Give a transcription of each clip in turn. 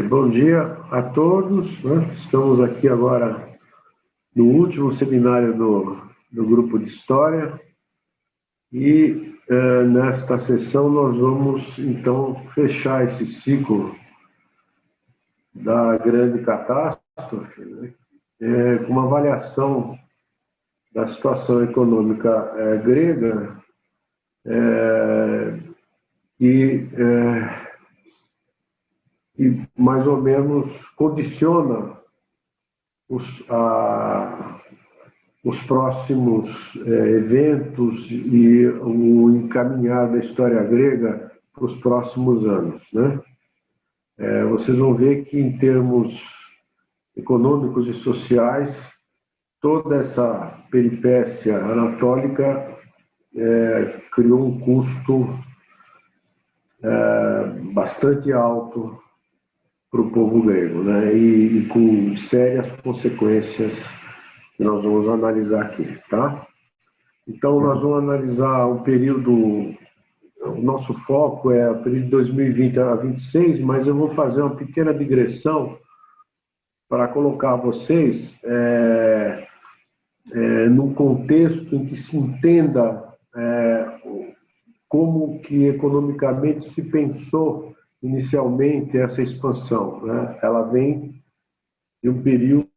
Bom dia a todos, né? Estamos aqui agora no último seminário do grupo de História e nesta sessão nós vamos então fechar esse ciclo da grande catástrofe, né? Com uma avaliação da situação econômica grega que mais ou menos condiciona os próximos eventos e o encaminhar da história grega para os próximos anos, né? Vocês vão ver que, em termos econômicos e sociais, toda essa peripécia anatólica criou um custo bastante alto para o povo grego, né? E com sérias consequências que nós vamos analisar aqui, tá? Então, nós vamos analisar um período, o nosso foco é o período de 2020 a 26, mas eu vou fazer uma pequena digressão para colocar vocês num contexto em que se entenda como que economicamente se pensou inicialmente essa expansão, né? Ela vem de um período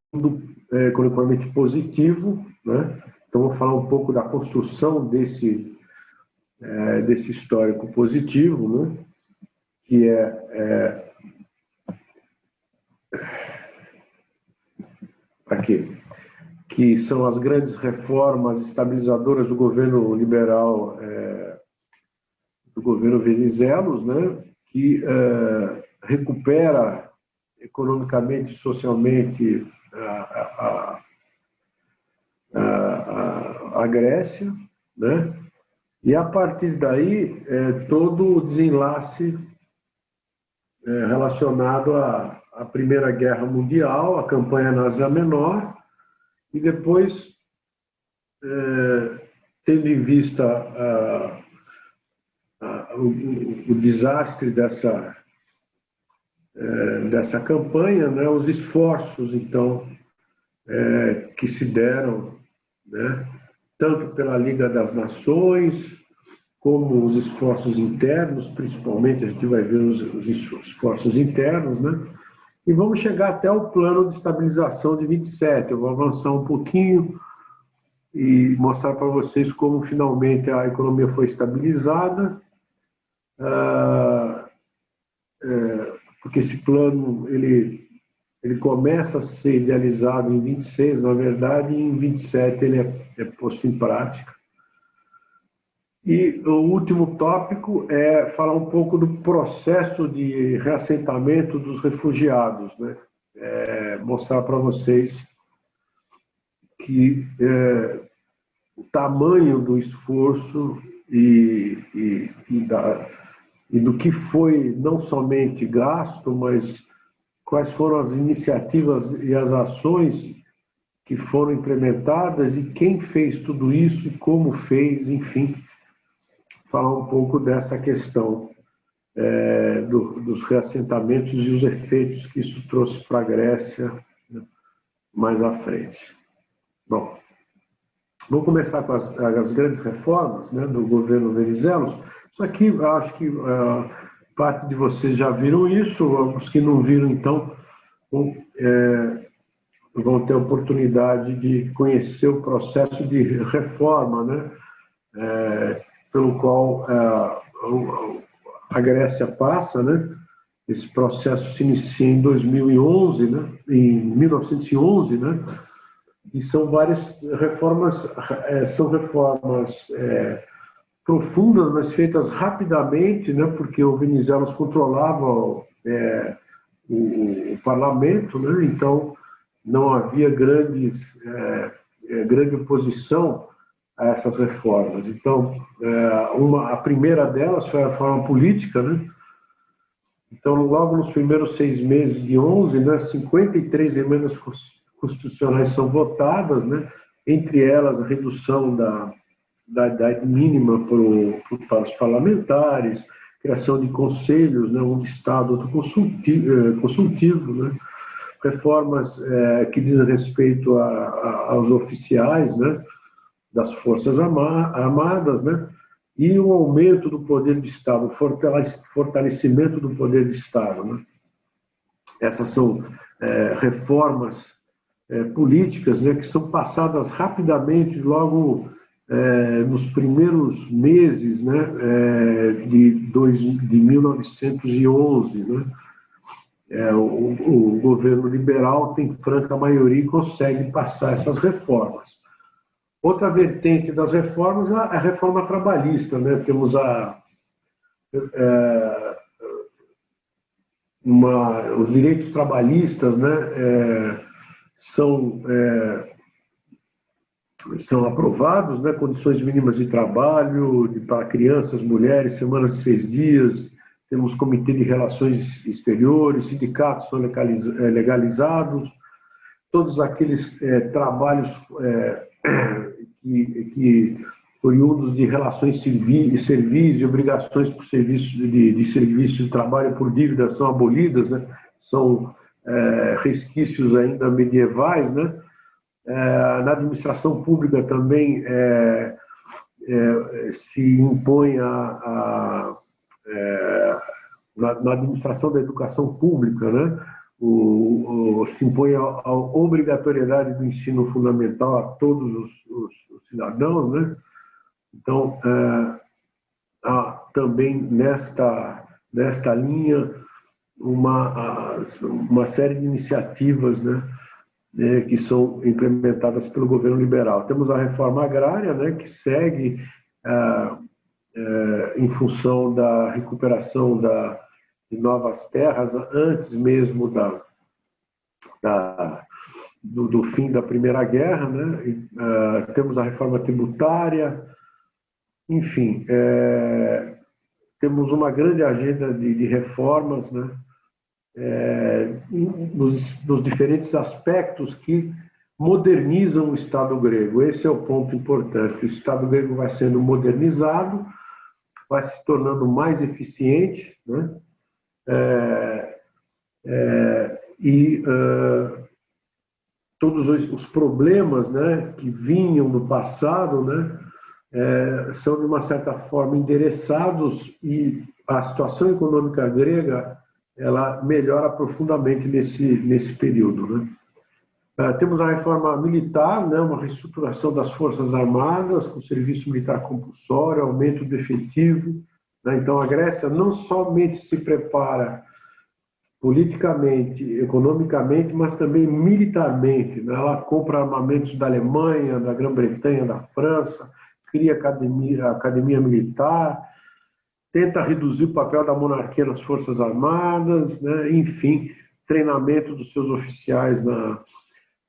economicamente positivo, né? Então, vou falar um pouco da construção desse histórico positivo, né? Que aqui, que são as grandes reformas estabilizadoras do governo liberal, do governo Venizelos, né? Que recupera economicamente e socialmente a Grécia, né? E a partir daí todo o desenlace relacionado à Primeira Guerra Mundial, a campanha na Ásia Menor, e depois, tendo em vista o desastre dessa campanha, né, os esforços, então, que se deram, né, tanto pela Liga das Nações, como os esforços internos, principalmente a gente vai ver os esforços internos, né, e vamos chegar até o plano de estabilização de 27. Eu vou avançar um pouquinho e mostrar para vocês como finalmente a economia foi estabilizada, porque esse plano ele começa a ser idealizado em 26, na verdade, e em 27 ele é posto em prática. E o último tópico é falar um pouco do processo de reassentamento dos refugiados, né? Mostrar para vocês que o tamanho do esforço e do que foi não somente gasto, mas quais foram as iniciativas e as ações que foram implementadas e quem fez tudo isso e como fez, enfim, falar um pouco dessa questão dos reassentamentos e os efeitos que isso trouxe para a Grécia, né, mais à frente. Bom, vou começar com as grandes reformas, né, do governo Venizelos. Isso aqui, eu acho que parte de vocês já viram isso, os que não viram, então, vão ter a oportunidade de conhecer o processo de reforma, né, pelo qual a Grécia passa, né? Esse processo se inicia em 2011, né? Em 1911, né? E são várias reformas, são reformas profundas, mas feitas rapidamente, né? Porque o Venizelos controlava o parlamento, né? Então não havia grande oposição a essas reformas. Então, a primeira delas foi a reforma política, né? Então, logo nos primeiros 6 meses de 11, né, 53 emendas constitucionais são votadas, né? Entre elas a redução da idade mínima para os parlamentares, criação de conselhos, né, um de Estado, outro consultivo, né, reformas que dizem respeito aos oficiais, né, das Forças Armadas, né, e o aumento do poder de Estado, o fortalecimento do poder de Estado, né. Essas são reformas políticas, né, que são passadas rapidamente logo nos primeiros meses, né, de 1911, né. O governo liberal tem franca maioria e consegue passar essas reformas. Outra vertente das reformas é a reforma trabalhista, né? Temos os direitos trabalhistas, né? São aprovados, né? Condições mínimas de trabalho para crianças, mulheres, semanas de 6 dias. Temos comitê de relações exteriores, sindicatos são legalizados, todos aqueles trabalhos que oriundos de relações civis e obrigações por serviço de serviço de trabalho por dívida são abolidas, né? São resquícios ainda medievais, né? Na administração pública também se impõe na administração da educação pública, né? Se impõe a obrigatoriedade do ensino fundamental a todos os cidadãos, né? Então, há também nesta linha uma série de iniciativas, né, que são implementadas pelo governo liberal. Temos a reforma agrária, né, que segue em função da recuperação de novas terras antes mesmo do fim da Primeira Guerra, né? Temos a reforma tributária, enfim, temos uma grande agenda de reformas, né? Nos diferentes aspectos que modernizam o Estado grego. Esse é o ponto importante. O Estado grego vai sendo modernizado, vai se tornando mais eficiente, né? Todos os problemas, né, que vinham no passado, né, são, de uma certa forma, endereçados, e a situação econômica grega ela melhora profundamente nesse período, né. Temos a reforma militar, né, uma reestruturação das Forças Armadas, com serviço militar compulsório, aumento do efetivo, né. Então, a Grécia não somente se prepara politicamente, economicamente, mas também militarmente, né? Ela compra armamentos da Alemanha, da Grã-Bretanha, da França, cria academia militar, tenta reduzir o papel da monarquia nas Forças Armadas, né? Enfim, treinamento dos seus oficiais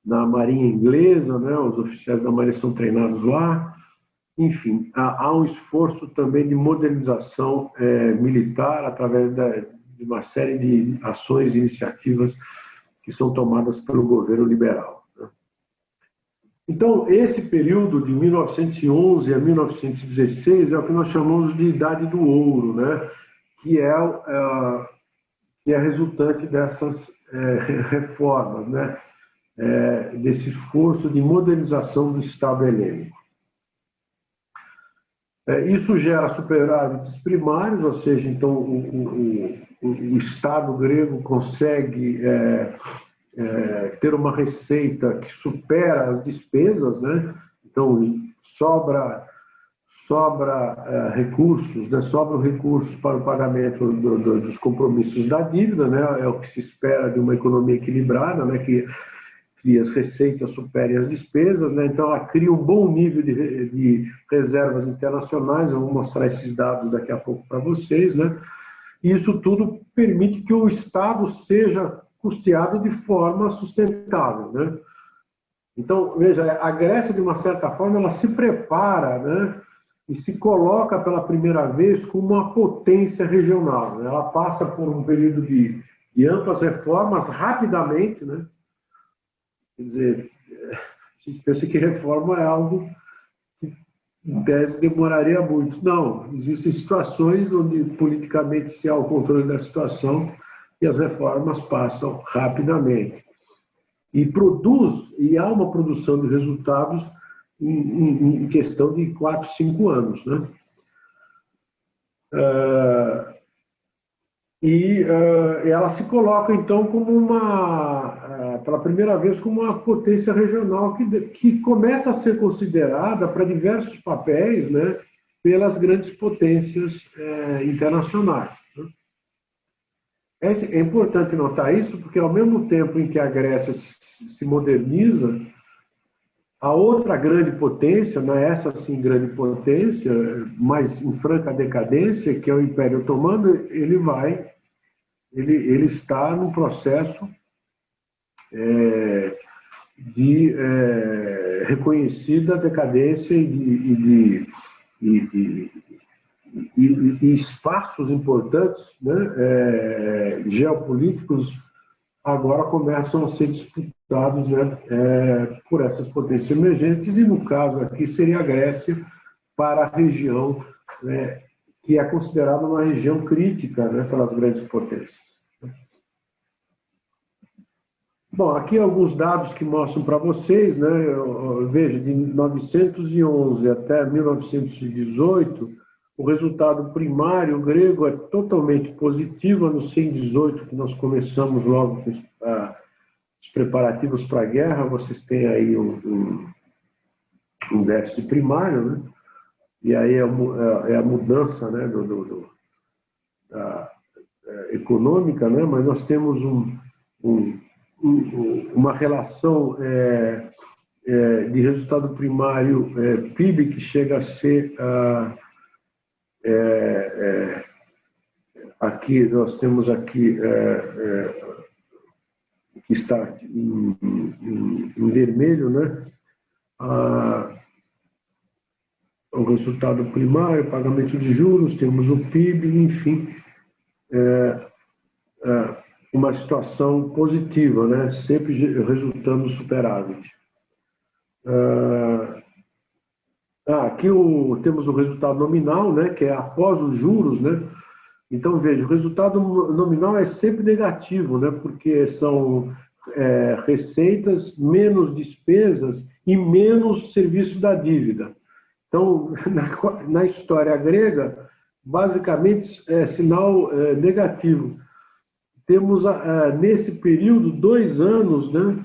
na Marinha Inglesa, né? Os oficiais da Marinha são treinados lá. Enfim, há um esforço também de modernização militar através de uma série de ações e iniciativas que são tomadas pelo governo liberal. Então, esse período de 1911 a 1916 é o que nós chamamos de Idade do Ouro, né? que é resultante dessas reformas, né? Desse esforço de modernização do Estado helênico. Isso gera superávites primários, ou seja, então o Estado grego consegue ter uma receita que supera as despesas, né? Então sobra recursos, né? Sobram recursos para o pagamento dos compromissos da dívida, né? É o que se espera de uma economia equilibrada, né? Que as receitas superem as despesas, né? Então ela cria um bom nível de reservas internacionais. Eu vou mostrar esses dados daqui a pouco para vocês, né? E isso tudo permite que o Estado seja custeado de forma sustentável, né? Então, veja, a Grécia, de uma certa forma, ela se prepara, né? E se coloca pela primeira vez como uma potência regional, né? Ela passa por um período de amplas reformas rapidamente, né? Quer dizer, a gente pensa que reforma é algo que em tese, demoraria muito. Não, existem situações onde politicamente se há o controle da situação e as reformas passam rapidamente. E há uma produção de resultados em questão de 4, 5 anos, né? Ela se coloca, então, pela primeira vez, como uma potência regional que começa a ser considerada para diversos papéis, né, pelas grandes potências internacionais. Né? É importante notar isso, porque, ao mesmo tempo em que a Grécia se moderniza, a outra grande potência, não é essa sim grande potência, mas em franca decadência, que é o Império Otomano, ele está num processo de reconhecida decadência e espaços importantes, né, geopolíticos agora começam a ser disputados, né, por essas potências emergentes, e no caso aqui seria a Grécia para a região, né, que é considerada uma região crítica, né, pelas grandes potências. Bom, aqui alguns dados que mostram para vocês, né, veja, de 911 até 1918, o resultado primário grego é totalmente positivo, a não ser em 18, que nós começamos logo com os preparativos para a guerra, vocês têm aí um déficit primário, né? E aí é a mudança, né, econômica, né? Mas nós temos uma relação de resultado primário PIB que chega a ser aqui nós temos aqui que está em vermelho, né? O resultado primário, pagamento de juros, temos o PIB, enfim, uma situação positiva, né? Sempre resultando no superávit. Aqui temos o resultado nominal, né? Que é após os juros, né? Então, veja, o resultado nominal é sempre negativo, né? Porque são receitas menos despesas e menos serviço da dívida. Então, na história grega, basicamente é sinal negativo. Temos, nesse período, 2 anos, né,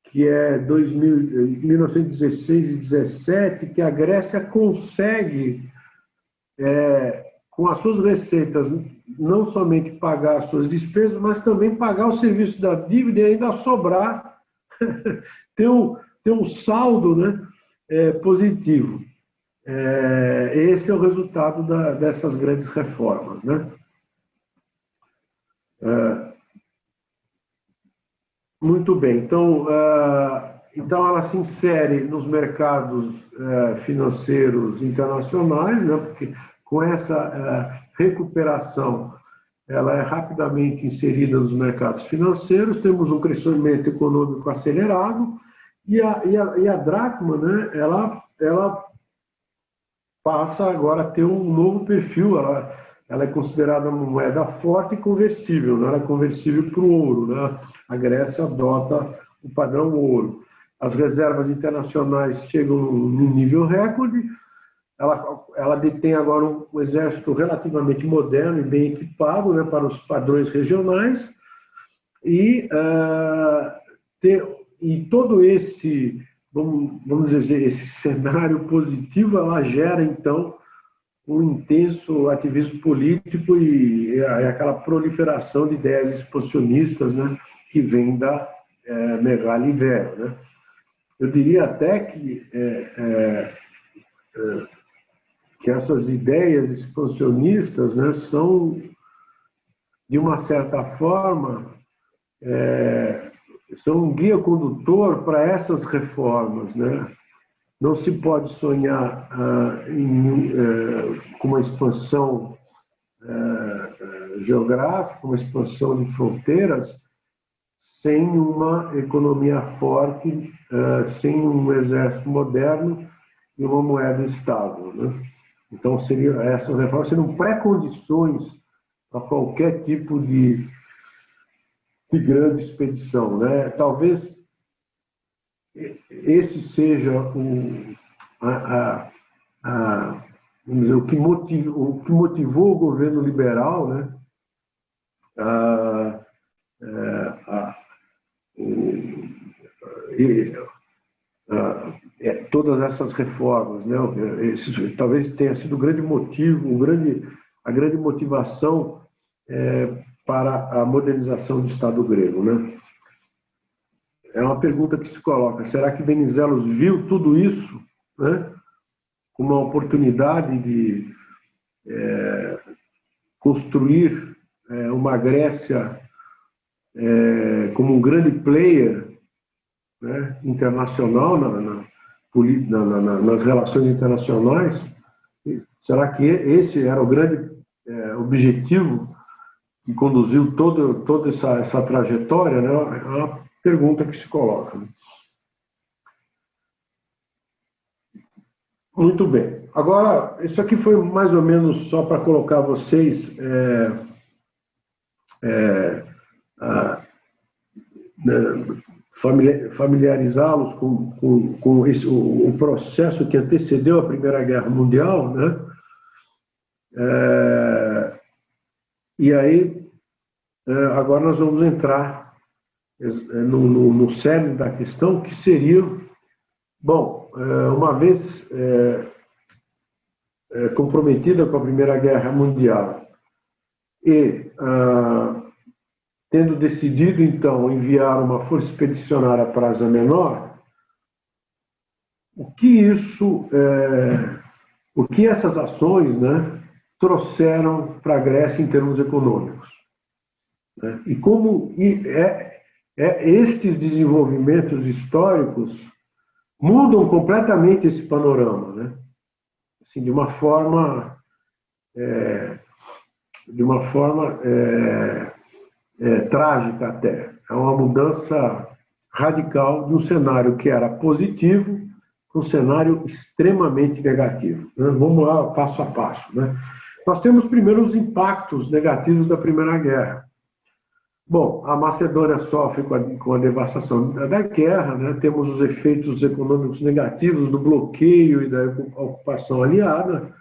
que é 1916 e 17, que a Grécia consegue, com as suas receitas, não somente pagar as suas despesas, mas também pagar o serviço da dívida e ainda sobrar, ter um saldo, né, positivo. Esse é o resultado dessas grandes reformas, né? Muito bem. Então ela se insere nos mercados financeiros internacionais, né? Porque com essa recuperação ela é rapidamente inserida nos mercados financeiros. Temos um crescimento econômico acelerado e a dracma, né? Ela passa agora a ter um novo perfil. Ela é considerada uma moeda forte e conversível, né? Ela é conversível para o ouro, né? A Grécia adota o padrão ouro. As reservas internacionais chegam num nível recorde. Ela detém agora um exército relativamente moderno e bem equipado, né, para os padrões regionais. E todo esse, vamos dizer, esse cenário positivo, ela gera, então, um intenso ativismo político e aquela proliferação de ideias expansionistas, né, que vem da Megali Invero, né? Eu diria até que essas ideias expansionistas, né, são, de uma certa forma, são um guia condutor para essas reformas, né? Não se pode sonhar com uma expansão geográfica, uma expansão de fronteiras, sem uma economia forte, sem um exército moderno e uma moeda estável, né? Então, essas reformas seriam pré-condições para qualquer tipo de grande expedição, né? Talvez esse seja vamos dizer, o que motivou o governo liberal, né? A, a, todas essas reformas, né? Talvez tenha sido o grande motivo, a grande motivação para a modernização do Estado grego, né? É uma pergunta que se coloca: será que Venizelos viu tudo isso, né, como uma oportunidade de construir uma Grécia como um grande player, né, internacional nas relações internacionais? Será que esse era o grande objetivo que conduziu toda essa trajetória, né? É uma pergunta que se coloca. Muito bem. Agora, isso aqui foi mais ou menos só para colocar vocês, familiarizá-los com o processo que antecedeu a Primeira Guerra Mundial, né? E aí, agora nós vamos entrar no cerne da questão, que seria, bom, uma vez comprometida com a Primeira Guerra Mundial e tendo decidido, então, enviar uma força expedicionária para a Ásia Menor, o que essas ações, né, trouxeram para a Grécia em termos econômicos, né? E como estes desenvolvimentos históricos mudam completamente esse panorama, né? Assim, de uma forma trágica até. É uma mudança radical de um cenário que era positivo para um cenário extremamente negativo, né? Vamos lá, passo a passo, né? Nós temos primeiro os impactos negativos da Primeira Guerra. Bom, a Macedônia sofre com a devastação da guerra, né? Temos os efeitos econômicos negativos do bloqueio e da ocupação aliada.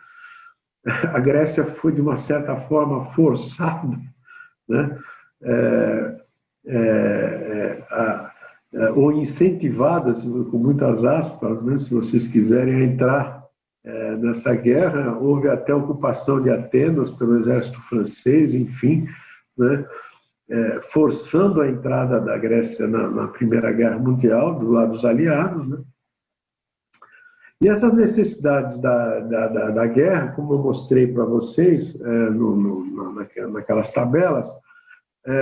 A Grécia foi, de uma certa forma, forçada, né? Ou incentivada, com muitas aspas, né? Se vocês quiserem, a entrar nessa guerra. Houve até ocupação de Atenas pelo exército francês, enfim, né? Forçando a entrada da Grécia na Primeira Guerra Mundial, do lado dos aliados, né? E essas necessidades da guerra, como eu mostrei para vocês naquelas tabelas,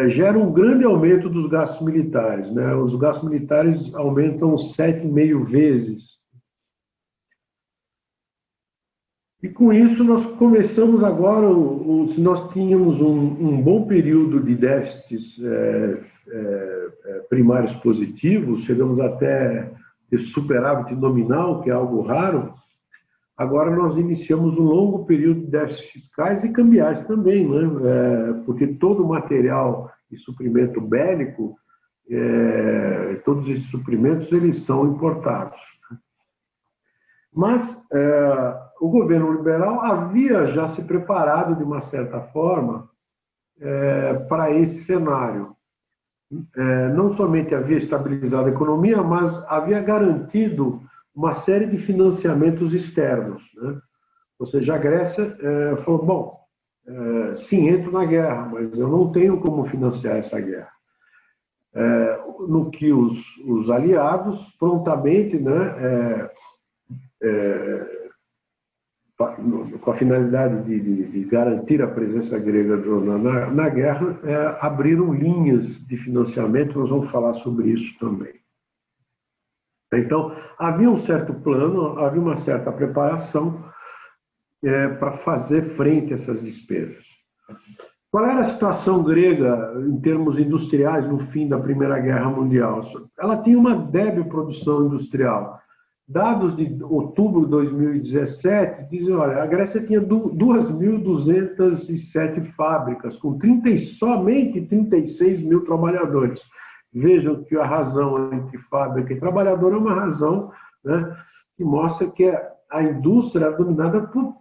geram um grande aumento dos gastos militares, né? Os gastos militares aumentam 7,5 vezes. E com isso nós começamos agora, se nós tínhamos um bom período de déficits primários positivos, chegamos até ter superávit nominal, que é algo raro. Agora nós iniciamos um longo período de déficits fiscais e cambiais também, né? Porque todo o material e suprimento bélico, todos esses suprimentos, eles são importados. Mas o governo liberal havia já se preparado, de uma certa forma, para esse cenário. Não somente havia estabilizado a economia, mas havia garantido uma série de financiamentos externos, né? Ou seja, a Grécia falou: bom, sim, entro na guerra, mas eu não tenho como financiar essa guerra. No que os aliados prontamente, né, com a finalidade de garantir a presença grega na guerra, abriram linhas de financiamento. Nós vamos falar sobre isso também. Então, havia um certo plano, havia uma certa preparação para fazer frente a essas despesas. Qual era a situação grega em termos industriais no fim da Primeira Guerra Mundial? Ela tinha uma débil produção industrial. dados de outubro de 2017 dizem, olha, a Grécia tinha 2.207 fábricas, com somente 36 mil trabalhadores. Vejam que a razão entre fábrica e trabalhador é uma razão, né, que mostra que a indústria é dominada por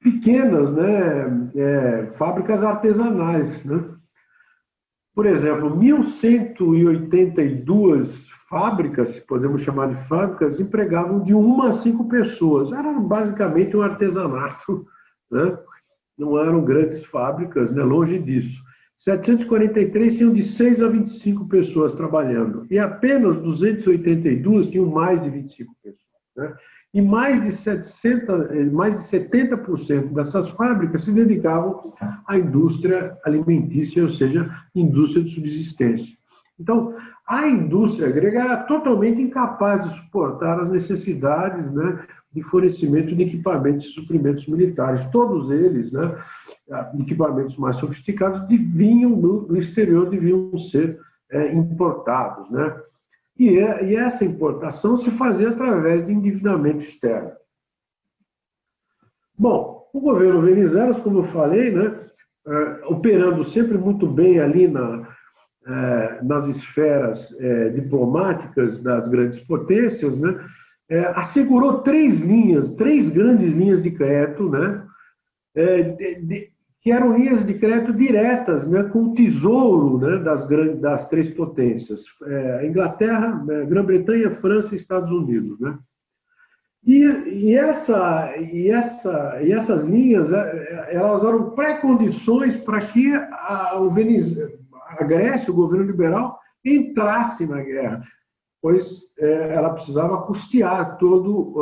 pequenas, né, fábricas artesanais, né? Por exemplo, 1.182 fábricas, se podemos chamar de fábricas, empregavam de 1 a 5 pessoas. Era basicamente um artesanato, né? Não eram grandes fábricas, né? Longe disso. 743 tinham de 6 a 25 pessoas trabalhando, e apenas 282 tinham mais de 25 pessoas, né? E mais de 70% dessas fábricas se dedicavam à indústria alimentícia, ou seja, indústria de subsistência. Então, a indústria grega era totalmente incapaz de suportar as necessidades, né, de fornecimento de equipamentos e suprimentos militares. Todos eles, né, equipamentos mais sofisticados, vinham do exterior, deviam ser importados, né? E essa importação se fazia através de endividamento externo. Bom, o governo Venizelos, como eu falei, né, operando sempre muito bem ali nas esferas diplomáticas das grandes potências, né, assegurou três grandes linhas de crédito, né, que eram linhas de crédito diretas, né, com o tesouro, né, das três potências, Inglaterra, Grã-Bretanha, França e Estados Unidos, né? E essas linhas, elas eram pré-condições para que a Grécia, o governo liberal, entrasse na guerra, pois ela precisava custear todo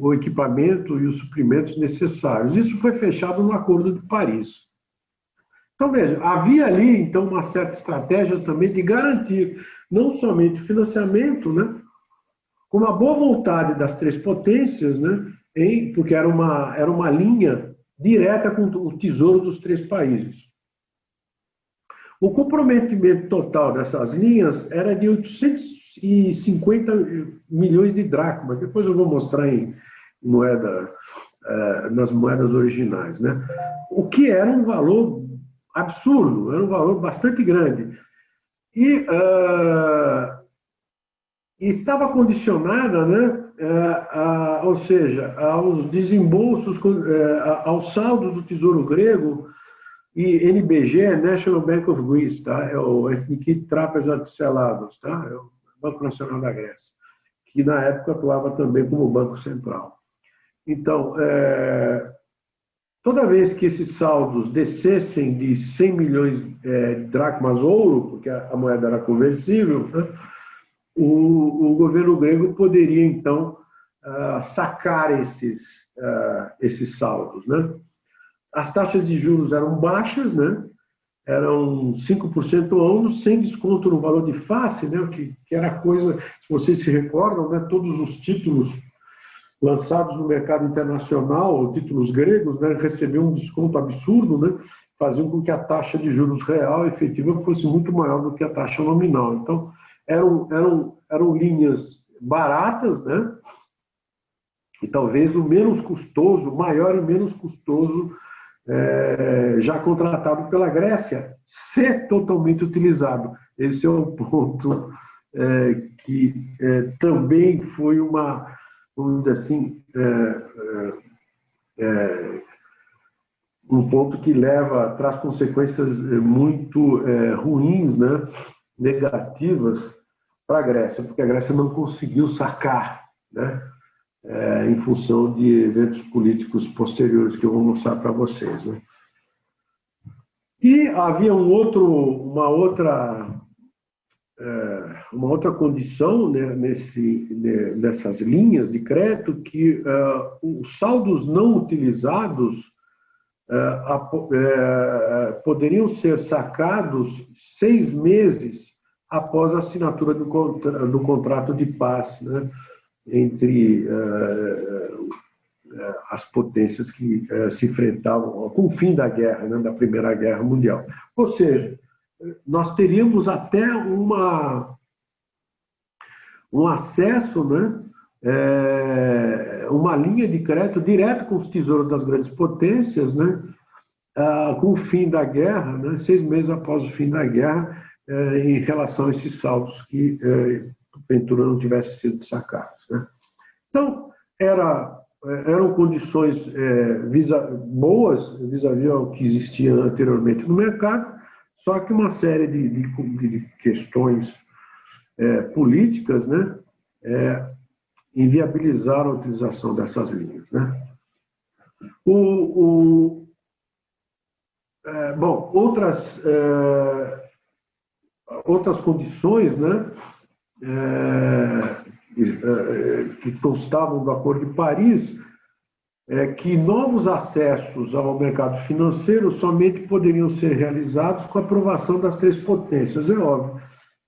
o equipamento e os suprimentos necessários. Isso foi fechado no Acordo de Paris. Então, veja, havia ali, então, uma certa estratégia também de garantir não somente o financiamento, né, como a boa vontade das três potências, né, porque era uma linha direta com o tesouro dos três países. O comprometimento total dessas linhas era de 850 milhões de dracmas. Depois eu vou mostrar em nas moedas originais, né? O que era um valor absurdo, era um valor bastante grande. E estava condicionada, né, ou seja, aos desembolsos, aos saldos do Tesouro Grego e NBG, National Bank of Greece, tá? É o Ethnikit Trapezout Selados, tá? É o Banco Nacional da Grécia, que na época atuava também como Banco Central. Então, toda vez que esses saldos descessem de 100 milhões de dracmas ouro, porque a moeda era conversível, né, o governo grego poderia, então, sacar esses saldos, né? As taxas de juros eram baixas, né? Eram 5% ao ano, sem desconto no valor de face, né? Que era coisa, se vocês se recordam, né? Todos os títulos lançados no mercado internacional, títulos gregos, né? Recebiam um desconto absurdo, né? Faziam com que a taxa de juros real efetiva fosse muito maior do que a taxa nominal. Então, eram linhas baratas, né? E talvez o menos custoso, maior e menos custoso, já contratado pela Grécia, ser totalmente utilizado. Esse é um ponto que também foi vamos dizer assim, um ponto que traz consequências muito ruins, né, negativas para a Grécia, porque a Grécia não conseguiu sacar, né, em função de eventos políticos posteriores que eu vou mostrar para vocês, né? E havia uma outra condição, né, nessas linhas de crédito, que os saldos não utilizados poderiam ser sacados 6 meses após a assinatura do contrato de paz, né, entre as potências que se enfrentavam com o fim da guerra, né, da Primeira Guerra Mundial. Ou seja, nós teríamos até um acesso, né, uma linha de crédito direto com os tesouros das grandes potências, né, com o fim da guerra, né, 6 meses após o fim da guerra, em relação a esses saldos que porventura não tivessem sido sacados, né. Então, eram condições boas vis-à-vis ao que existia anteriormente no mercado, só que uma série de questões políticas, né, inviabilizaram a utilização dessas linhas, né. Bom, outras condições, né, que constavam do Acordo de Paris, que novos acessos ao mercado financeiro somente poderiam ser realizados com a aprovação das 3 potências. É óbvio.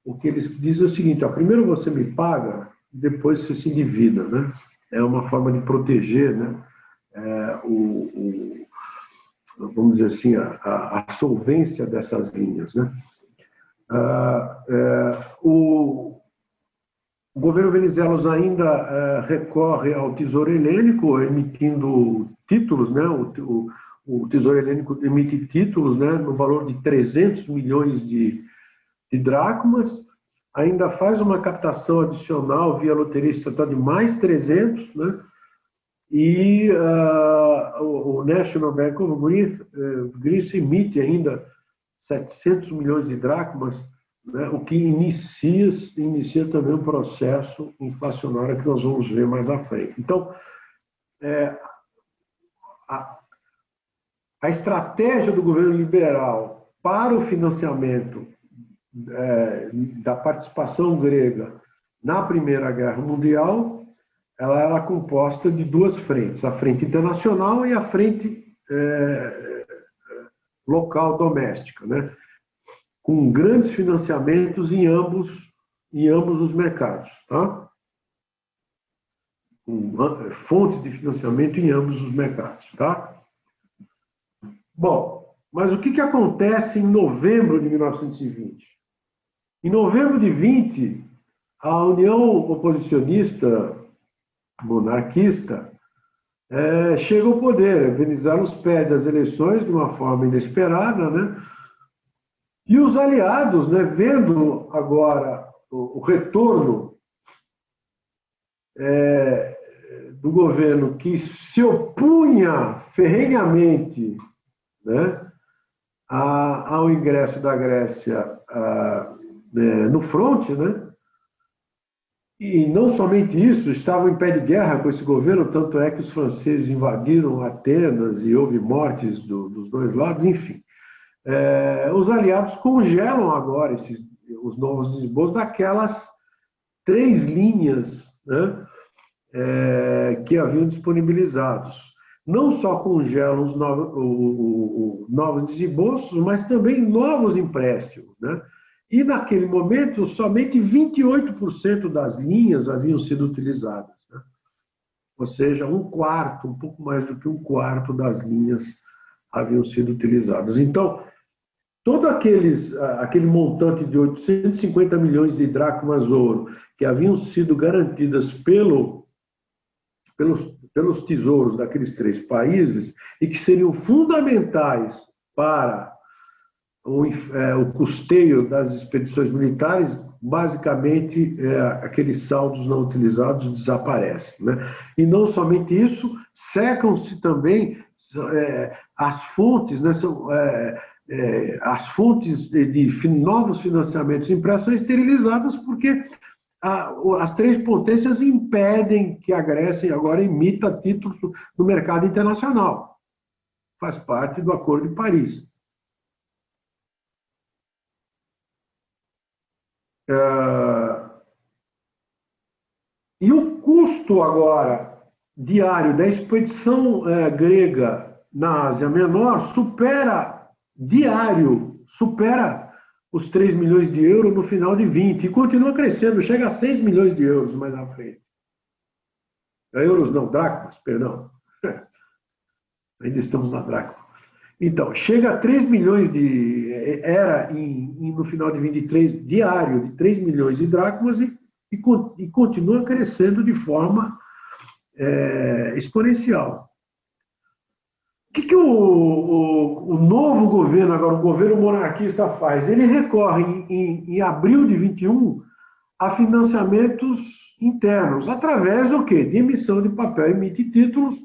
O que eles dizem é o seguinte: primeiro você me paga, depois você se endivida, né? É uma forma de proteger, né, vamos dizer assim, a solvência dessas linhas, né? O governo Venizelos ainda recorre ao Tesouro Helênico, emitindo títulos, né? O Tesouro Helênico emite títulos, né, no valor de 300 milhões de dracmas, ainda faz uma captação adicional via loteria estatal de mais 300, né? E o National Bank of Greece emite ainda 700 milhões de dracmas, né, o que inicia também um processo inflacionário que nós vamos ver mais à frente. Então, a estratégia do governo liberal para o financiamento da participação grega na Primeira Guerra Mundial, ela era composta de 2 frentes: a frente internacional e a frente local, doméstica, né? Com grandes financiamentos em ambos os mercados, tá? Com fontes de financiamento em ambos os mercados, tá? Bom, mas o que acontece em novembro de 1920? Em novembro de 20, a União Oposicionista Monarquista chega ao poder. Venizelos perde as eleições de uma forma inesperada, né? E os aliados, né, vendo agora o retorno do governo que se opunha ferrenhamente, né, ao ingresso da Grécia no fronte, né? E não somente isso, estavam em pé de guerra com esse governo, tanto é que os franceses invadiram Atenas e houve mortes dos 2 lados, enfim. Os aliados congelam agora os novos desembolsos daquelas 3 linhas, né, que haviam disponibilizados. Não só congelam os novos desembolsos, mas também novos empréstimos, né? E naquele momento, somente 28% das linhas haviam sido utilizadas, né? Ou seja, um pouco mais do que um quarto das linhas haviam sido utilizadas. Então, todo aquele montante de 850 milhões de dracmas ouro que haviam sido garantidas pelos tesouros daqueles 3 países e que seriam fundamentais para o custeio das expedições militares, basicamente aqueles saldos não utilizados desaparecem, né? E não somente isso, secam-se também as fontes, né? As fontes de novos financiamentos impressos são esterilizadas porque as 3 potências impedem que a Grécia agora emita títulos no mercado internacional. Faz parte do Acordo de Paris. E o custo agora diário da expedição grega na Ásia Menor supera os 3 milhões de euros no final de 20 e continua crescendo, chega a 6 milhões de euros mais à frente. Euros não, dracmas, perdão. Ainda estamos na dracma. Então, chega a 3 milhões no final de 23, diário, de 3 milhões de dracmas e continua crescendo de forma exponencial. O que o novo governo, agora o governo monarquista, faz? Ele recorre, em abril de 21, a financiamentos internos, através do quê? De emissão de papel, emite títulos,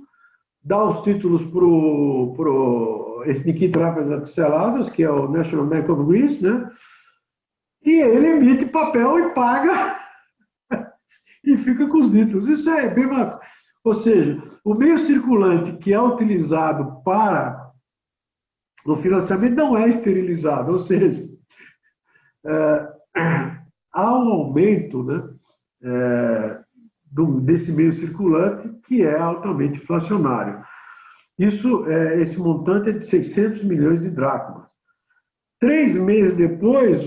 dá os títulos para o Nikita Seladas, que é o National Bank of Greece, né? E ele emite papel e paga e fica com os títulos. Isso é bem bacana. Ou seja, o meio circulante que é utilizado para o financiamento não é esterilizado, ou seja, há um aumento, né, desse meio circulante que é altamente inflacionário. Esse montante é de 600 milhões de dracmas. 3 meses depois,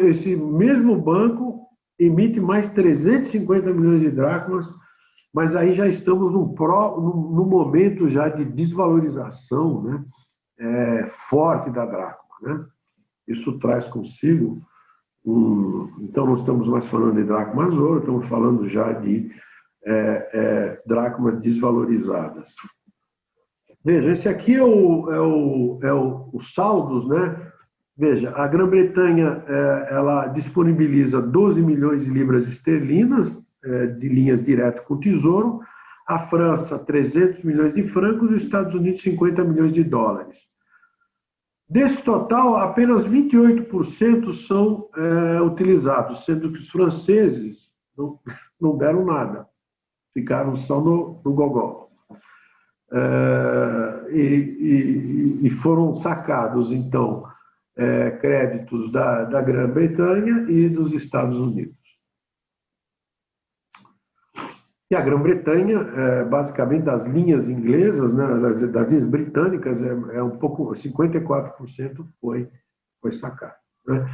esse mesmo banco emite mais 350 milhões de dracmas, mas aí já estamos num momento já de desvalorização, né, forte da dracma, né? Isso traz consigo então não estamos mais falando de dracmas ouro, estamos falando já de dracmas desvalorizadas. Veja, esse aqui é os saldos, né? Veja, a Grã-Bretanha ela disponibiliza 12 milhões de libras esterlinas de linhas direto com o Tesouro, a França 300 milhões de francos e os Estados Unidos 50 milhões de dólares. Desse total, apenas 28% são utilizados, sendo que os franceses não deram nada, ficaram só no gogó. E foram sacados, então, créditos da Grã-Bretanha e dos Estados Unidos. E a Grã-Bretanha, basicamente, das linhas inglesas, né, das linhas britânicas, um pouco, 54% foi sacado, né?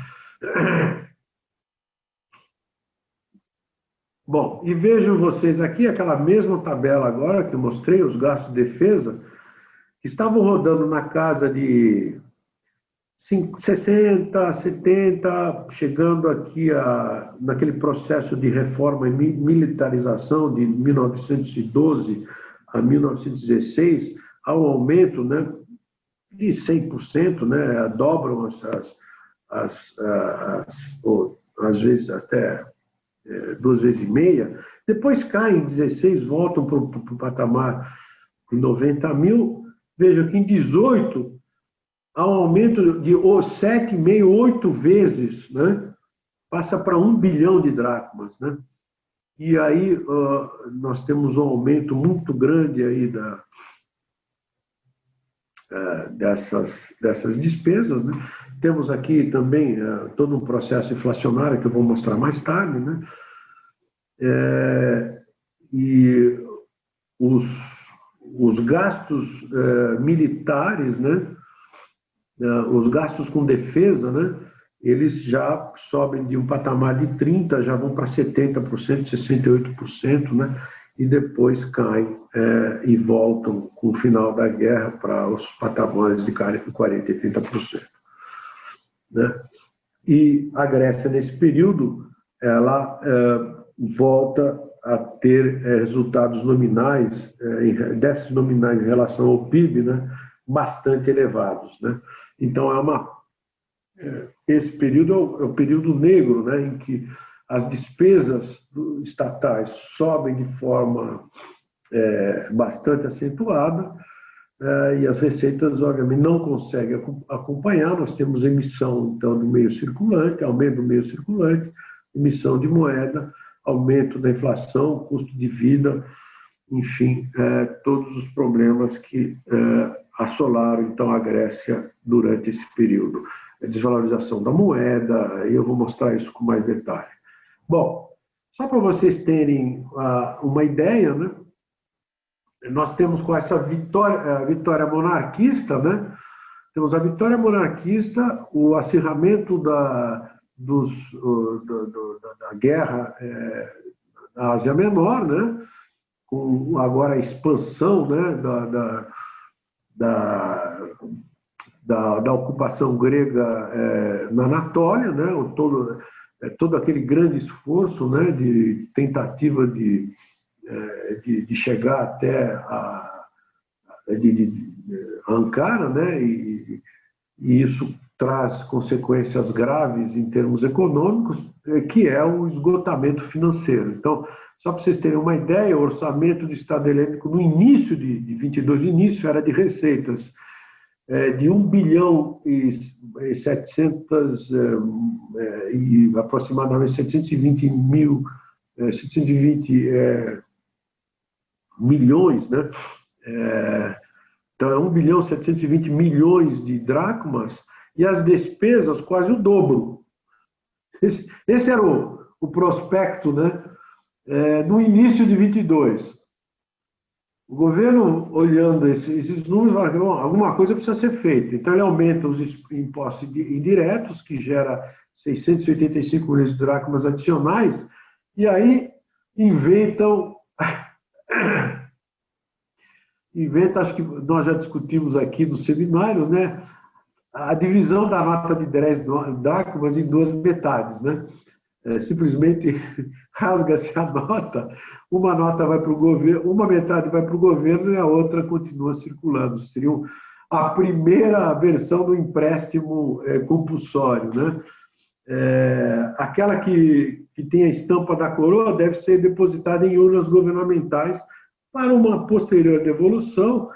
Bom, e vejam vocês aqui aquela mesma tabela agora que eu mostrei, os gastos de defesa, que estavam rodando na casa de 60, 70, chegando aqui naquele processo de reforma e militarização de 1912 a 1916, há um aumento, né, de 100%, né, dobram às vezes até 2 vezes e meia, depois caem em 16, voltam para o patamar de 90 mil, veja que em 18 há um aumento de 7,5, 8 vezes, né? Passa para 1 bilhão de dracmas, né? E aí nós temos um aumento muito grande aí dessas despesas, né? Temos aqui também todo um processo inflacionário que eu vou mostrar mais tarde, né? E os gastos militares, né? Os gastos com defesa, né, eles já sobem de um patamar de 30%, já vão para 70%, 68%, né, e depois caem e voltam com o final da guerra para os patamares de 40% e 30%. Né? E a Grécia, nesse período, ela volta a ter resultados nominais, déficits nominais em relação ao PIB, né, bastante elevados, né? Então, esse período é o período negro, né, em que as despesas estatais sobem de forma bastante acentuada e as receitas, obviamente, não conseguem acompanhar. Nós temos emissão, então, do meio circulante, aumento do meio circulante, emissão de moeda, aumento da inflação, custo de vida, enfim, todos os problemas que assolaram, então, a Grécia durante esse período. A desvalorização da moeda, e eu vou mostrar isso com mais detalhe. Bom, só para vocês terem uma ideia, né? Nós temos com essa vitória monarquista, né? Temos a vitória monarquista, o acirramento da guerra na Ásia Menor, né? Com agora a expansão, né, da ocupação grega na Anatólia, né, todo aquele grande esforço, né, de tentativa de chegar até Ankara, né, e isso traz consequências graves em termos econômicos, que é o esgotamento financeiro. Então, só para vocês terem uma ideia, o orçamento do Estado Helênico no início de 22, no início era de receitas de 1 bilhão e 700 e aproximadamente 720 milhões, né? Então, é 1 bilhão e 720 milhões de dracmas, e as despesas quase o dobro. Esse era o prospecto, né? No início de 22. O governo, olhando esses números, fala que alguma coisa precisa ser feita. Então, ele aumenta os impostos indiretos, que gera 685 milhões de dracmas adicionais, e aí inventam, acho que nós já discutimos aqui no seminário, né? A divisão da nota de 10 dracmas em duas metades, né? Simplesmente rasga-se a nota, uma nota vai para o governo, uma metade vai para o governo e a outra continua circulando. Seria a primeira versão do empréstimo compulsório, né? Aquela que tem a estampa da coroa deve ser depositada em urnas governamentais para uma posterior devolução,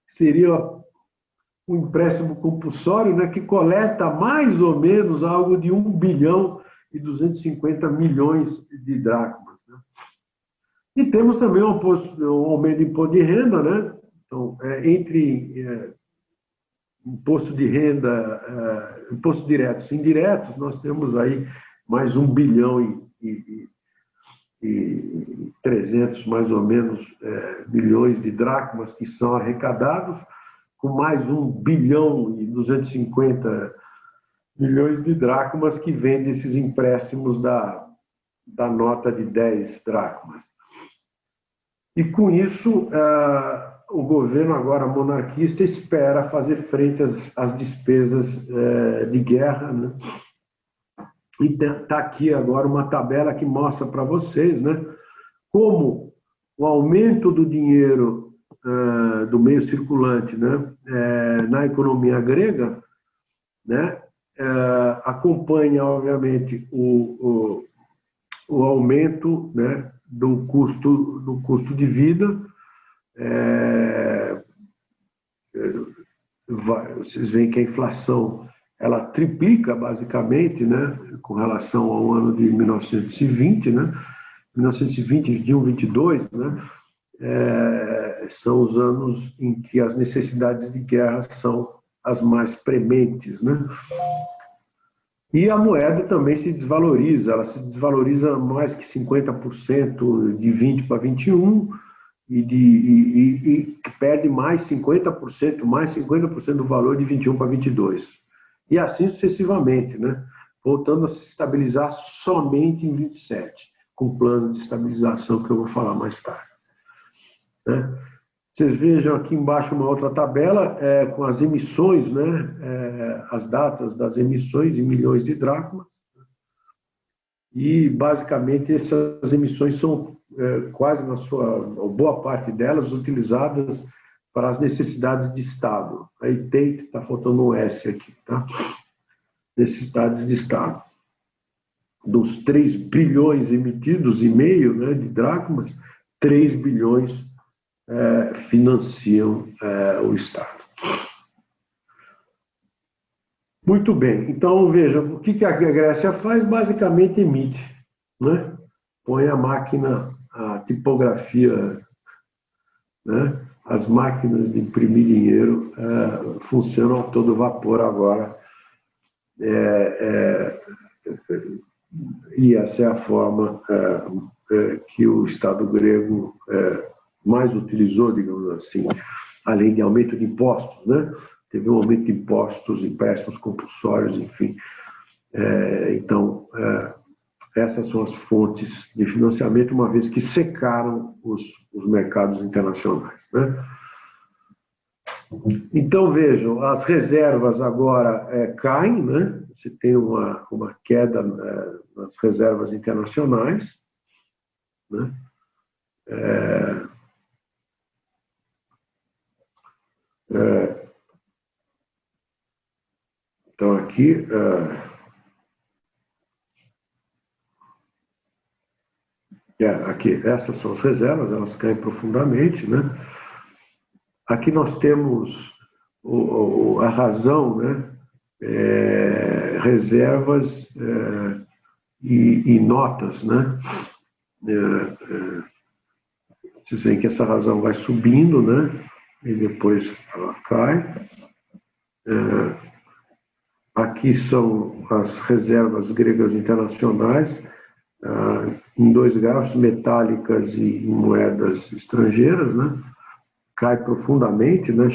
seria um empréstimo compulsório, né, que coleta mais ou menos algo de 1 bilhão e 250 milhões de dracmas, né? E temos também um aumento do imposto de renda, né? Então, entre imposto de renda, impostos diretos e indiretos, nós temos aí mais 1 bilhão e 300, mais ou menos, milhões de dracmas que são arrecadados, com mais 1 bilhão e 250 milhões de dracmas que vêm desses empréstimos da nota de 10 dracmas. E com isso, o governo agora monarquista espera fazer frente às despesas de guerra, né? E está aqui agora uma tabela que mostra para vocês, né, como o aumento do dinheiro do meio circulante, né, na economia grega, né, acompanha, obviamente, o aumento, né, do custo de vida. Vocês veem que a inflação ela triplica, basicamente, né, com relação ao ano de 1920, né? 1920, 21, 22, né? São os anos em que as necessidades de guerra são as mais prementes, né? E a moeda também se desvaloriza, ela se desvaloriza mais que 50% de 20 para 21 e perde mais 50% do valor de 21 para 22. E assim sucessivamente, né? Voltando a se estabilizar somente em 27, com plano de estabilização que eu vou falar mais tarde, né? Vocês vejam aqui embaixo uma outra tabela com as emissões, né? As datas das emissões em milhões de dracmas. E, basicamente, essas emissões são quase na sua boa parte delas utilizadas para as necessidades de Estado. Aí tem, está faltando um S aqui, tá? Necessidades de Estado. Dos 3 bilhões emitidos e meio, né, de dracmas, 3 bilhões financiam o Estado. Muito bem, então veja, o que a Grécia faz? Basicamente emite, né? Põe a máquina, a tipografia, né? As máquinas de imprimir dinheiro funcionam a todo vapor agora, e essa é a forma que o Estado grego mais utilizou, digamos assim, além de aumento de impostos, né? Teve um aumento de impostos, empréstimos compulsórios, enfim. Então, essas são as fontes de financiamento, uma vez que secaram os mercados internacionais, né? Então, vejam, as reservas agora caem, né? você tem uma queda nas reservas internacionais, né? Então, aqui, essas são as reservas, elas caem profundamente, né? Aqui nós temos a razão, né? Reservas e notas, né? Vocês veem que essa razão vai subindo, né? E depois ela cai. Aqui são as reservas gregas internacionais, em 2 gráficos, metálicas e em moedas estrangeiras, né? Cai profundamente, né?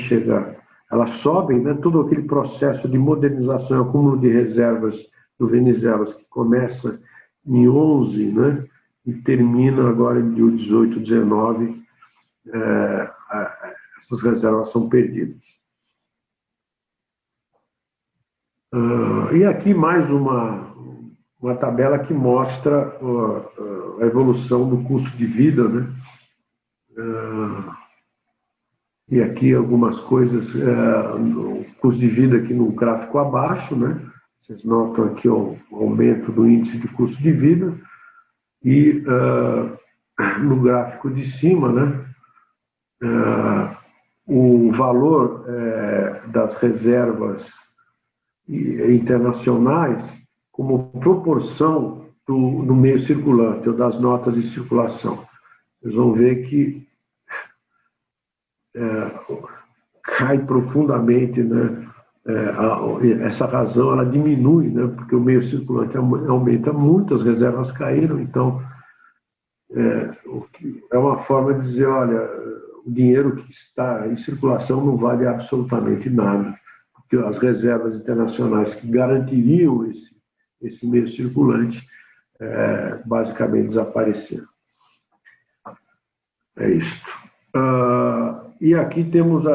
Elas sobem, né? Todo aquele processo de modernização, acúmulo de reservas do Venizelos, que começa em 11, né? E termina agora em 18, 19, essas reservas são perdidas. E aqui mais uma tabela que mostra a evolução do custo de vida, né? E aqui algumas coisas, o custo de vida aqui no gráfico abaixo, né? Vocês notam aqui o aumento do índice de custo de vida. E no gráfico de cima, né? O valor das reservas internacionais como proporção do meio circulante, ou das notas de circulação. Vocês vão ver que cai profundamente, né? Essa razão ela diminui, né? Porque o meio circulante aumenta muito, as reservas caíram, então é uma forma de dizer, olha, o dinheiro que está em circulação não vale absolutamente nada, porque as reservas internacionais que garantiriam esse meio circulante basicamente desapareceram. É isto. E aqui temos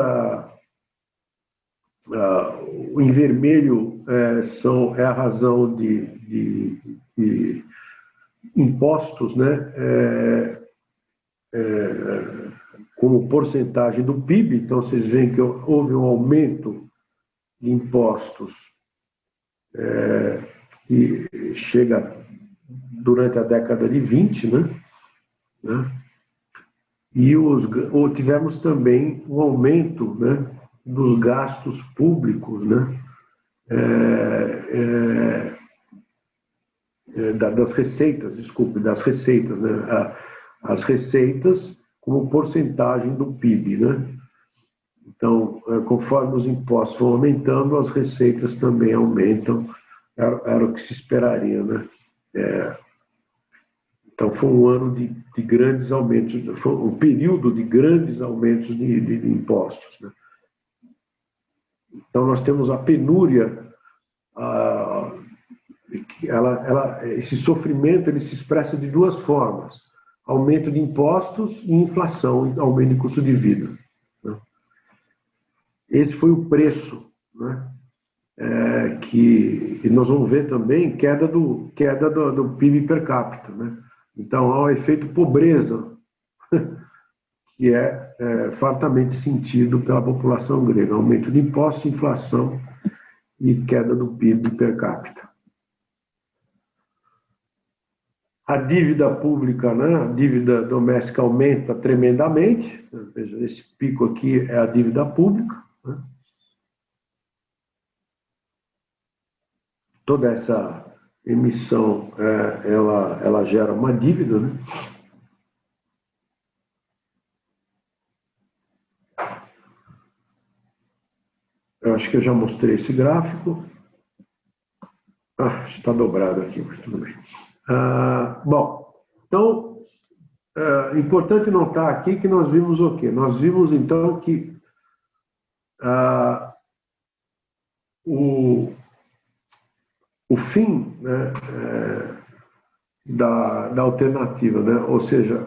em vermelho é a razão de impostos, né? Como porcentagem do PIB. Então, vocês veem que houve um aumento de impostos que chega durante a década de 20, né? E tivemos também um aumento, né, dos gastos públicos, né? Das receitas, né? As receitas como porcentagem do PIB, né? Então, conforme os impostos vão aumentando, as receitas também aumentam, era o que se esperaria, né? Então, foi um ano de grandes aumentos, foi um período de grandes aumentos de impostos, né? Então, nós temos a penúria, esse sofrimento ele se expressa de 2 formas: aumento de impostos e inflação, aumento de custo de vida, né? Esse foi o preço, né? Que nós vamos ver também queda do PIB per capita, né? Então há o efeito pobreza que é fartamente sentido pela população grega: aumento de impostos, inflação e queda do PIB per capita. A dívida pública, né? A dívida doméstica aumenta tremendamente. Veja, esse pico aqui é a dívida pública, né? Toda essa emissão, ela gera uma dívida, né? Eu acho que eu já mostrei esse gráfico. Está dobrado aqui, mas tudo bem. Bom, então, importante notar aqui que nós vimos o quê? Nós vimos, então, que o fim, né, da alternativa, né? Ou seja,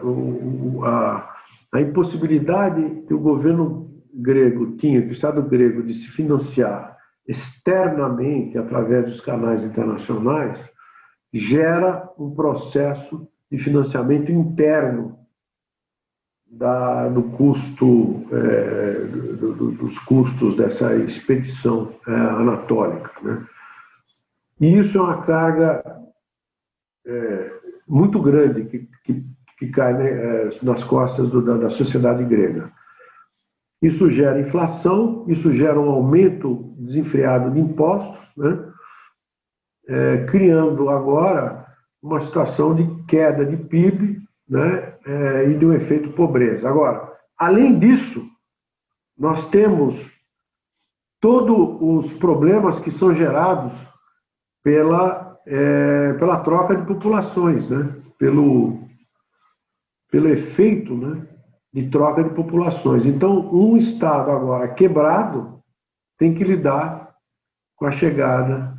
a impossibilidade que o governo grego tinha, que o Estado grego, de se financiar externamente, através dos canais internacionais, gera um processo de financiamento interno do custo, dos custos dessa expedição anatólica, né? E isso é uma carga muito grande que cai, né, nas costas da sociedade grega. Isso gera inflação, isso gera um aumento desenfreado de impostos, né? Criando agora uma situação de queda de PIB, né? E de um efeito pobreza. Agora, além disso, nós temos todos os problemas que são gerados pela troca de populações, né? Pelo efeito, né, de troca de populações. Então, um Estado agora quebrado tem que lidar com a chegada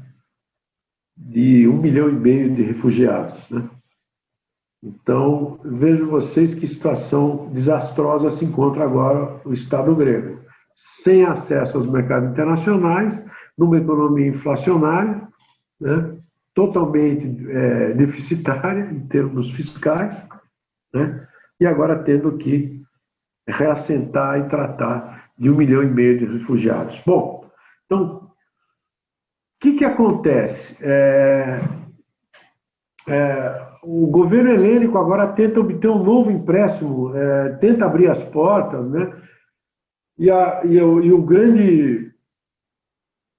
de 1,5 milhão de refugiados, né? Então, vejam vocês que situação desastrosa se encontra agora o Estado grego. Sem acesso aos mercados internacionais, numa economia inflacionária, né, totalmente deficitária em termos fiscais, né, e agora tendo que reassentar e tratar de 1,5 milhão de refugiados. Bom, então, o que acontece? O governo helênico agora tenta obter um novo empréstimo, tenta abrir as portas, né?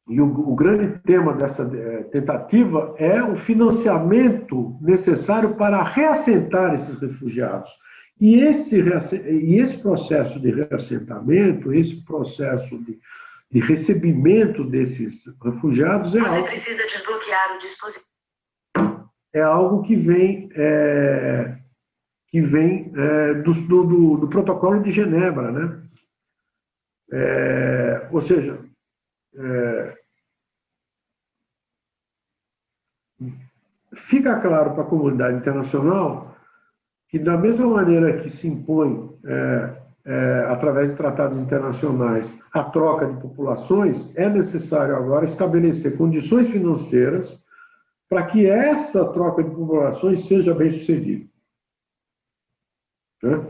O grande tema dessa tentativa é o financiamento necessário para reassentar esses refugiados. E esse processo de reassentamento, esse processo de recebimento desses refugiados Você precisa desbloquear o dispositivo. É algo que vem do Protocolo de Genebra, né? Ou seja, fica claro para a comunidade internacional que, da mesma maneira que se impõe, através de tratados internacionais, a troca de populações, é necessário agora estabelecer condições financeiras para que essa troca de populações seja bem sucedida. Né?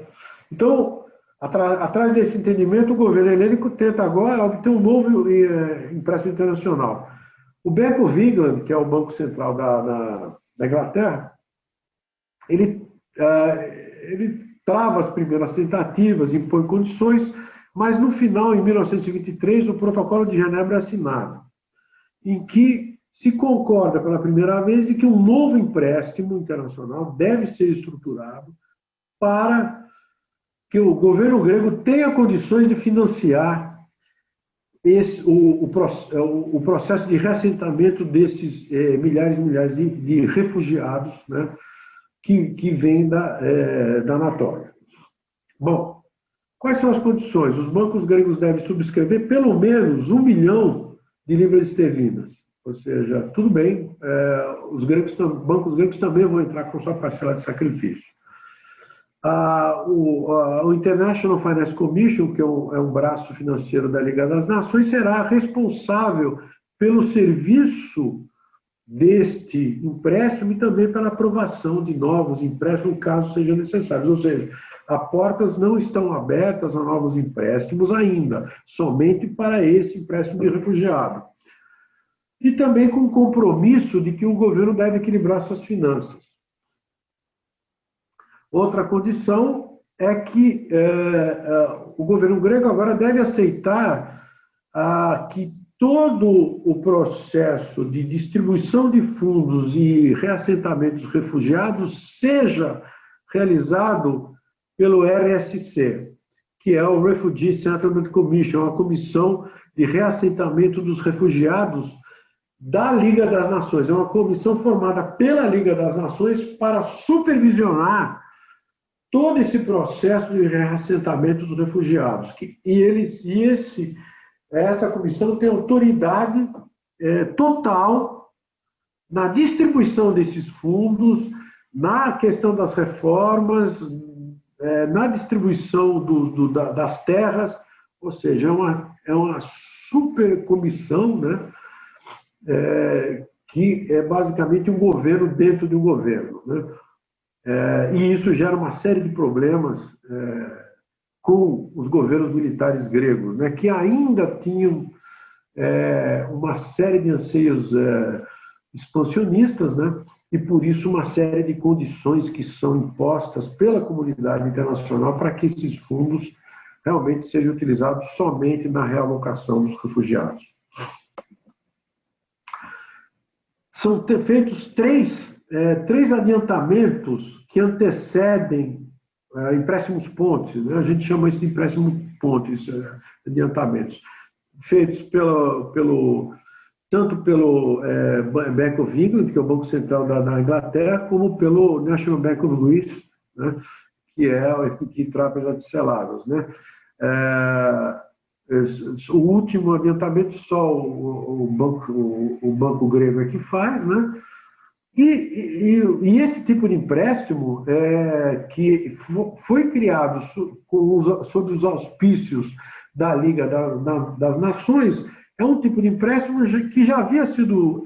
Então, atrás desse entendimento, o governo helênico tenta agora obter um novo empréstimo internacional. O Bank of England, que é o Banco Central da Inglaterra, ele trava as primeiras tentativas, impõe condições, mas no final, em 1923, o Protocolo de Genebra é assinado, em que se concorda pela primeira vez de que um novo empréstimo internacional deve ser estruturado para que o governo grego tenha condições de financiar o processo de reassentamento desses milhares e milhares de refugiados, né, que vêm da Anatólia. Bom, quais são as condições? Os bancos gregos devem subscrever pelo menos 1 milhão de libras esterlinas. Ou seja, tudo bem, os bancos gregos também vão entrar com sua parcela de sacrifício. O International Finance Commission, que é um braço financeiro da Liga das Nações, será responsável pelo serviço deste empréstimo e também pela aprovação de novos empréstimos, caso sejam necessários. Ou seja, as portas não estão abertas a novos empréstimos ainda, somente para esse empréstimo de refugiado. E também com o compromisso de que o governo deve equilibrar suas finanças. Outra condição é que o governo grego agora deve aceitar que todo o processo de distribuição de fundos e reassentamento dos refugiados seja realizado pelo RSC, que é o Refugee Settlement Commission, uma comissão de reassentamento dos refugiados da Liga das Nações. É uma comissão formada pela Liga das Nações para supervisionar todo esse processo de reassentamento dos refugiados. Essa comissão tem autoridade total na distribuição desses fundos, na questão das reformas, na distribuição das terras, ou seja, é uma supercomissão, né, que é basicamente um governo dentro de um governo, né? E isso gera uma série de problemas com os governos militares gregos, né, que ainda tinham uma série de anseios expansionistas, né, e por isso uma série de condições que são impostas pela comunidade internacional para que esses fundos realmente sejam utilizados somente na realocação dos refugiados. São feitos três adiantamentos que antecedem empréstimos pontes, né? A gente chama isso de empréstimo pontes, adiantamentos, feitos tanto pelo Bank of England, que é o Banco Central da Inglaterra, como pelo National Bank of Greece, né? Que trata de salários, né? O último adiantamento só o banco grego é que faz, né? E esse tipo de empréstimo que foi criado sob os auspícios da Liga das Nações é um tipo de empréstimo que já havia sido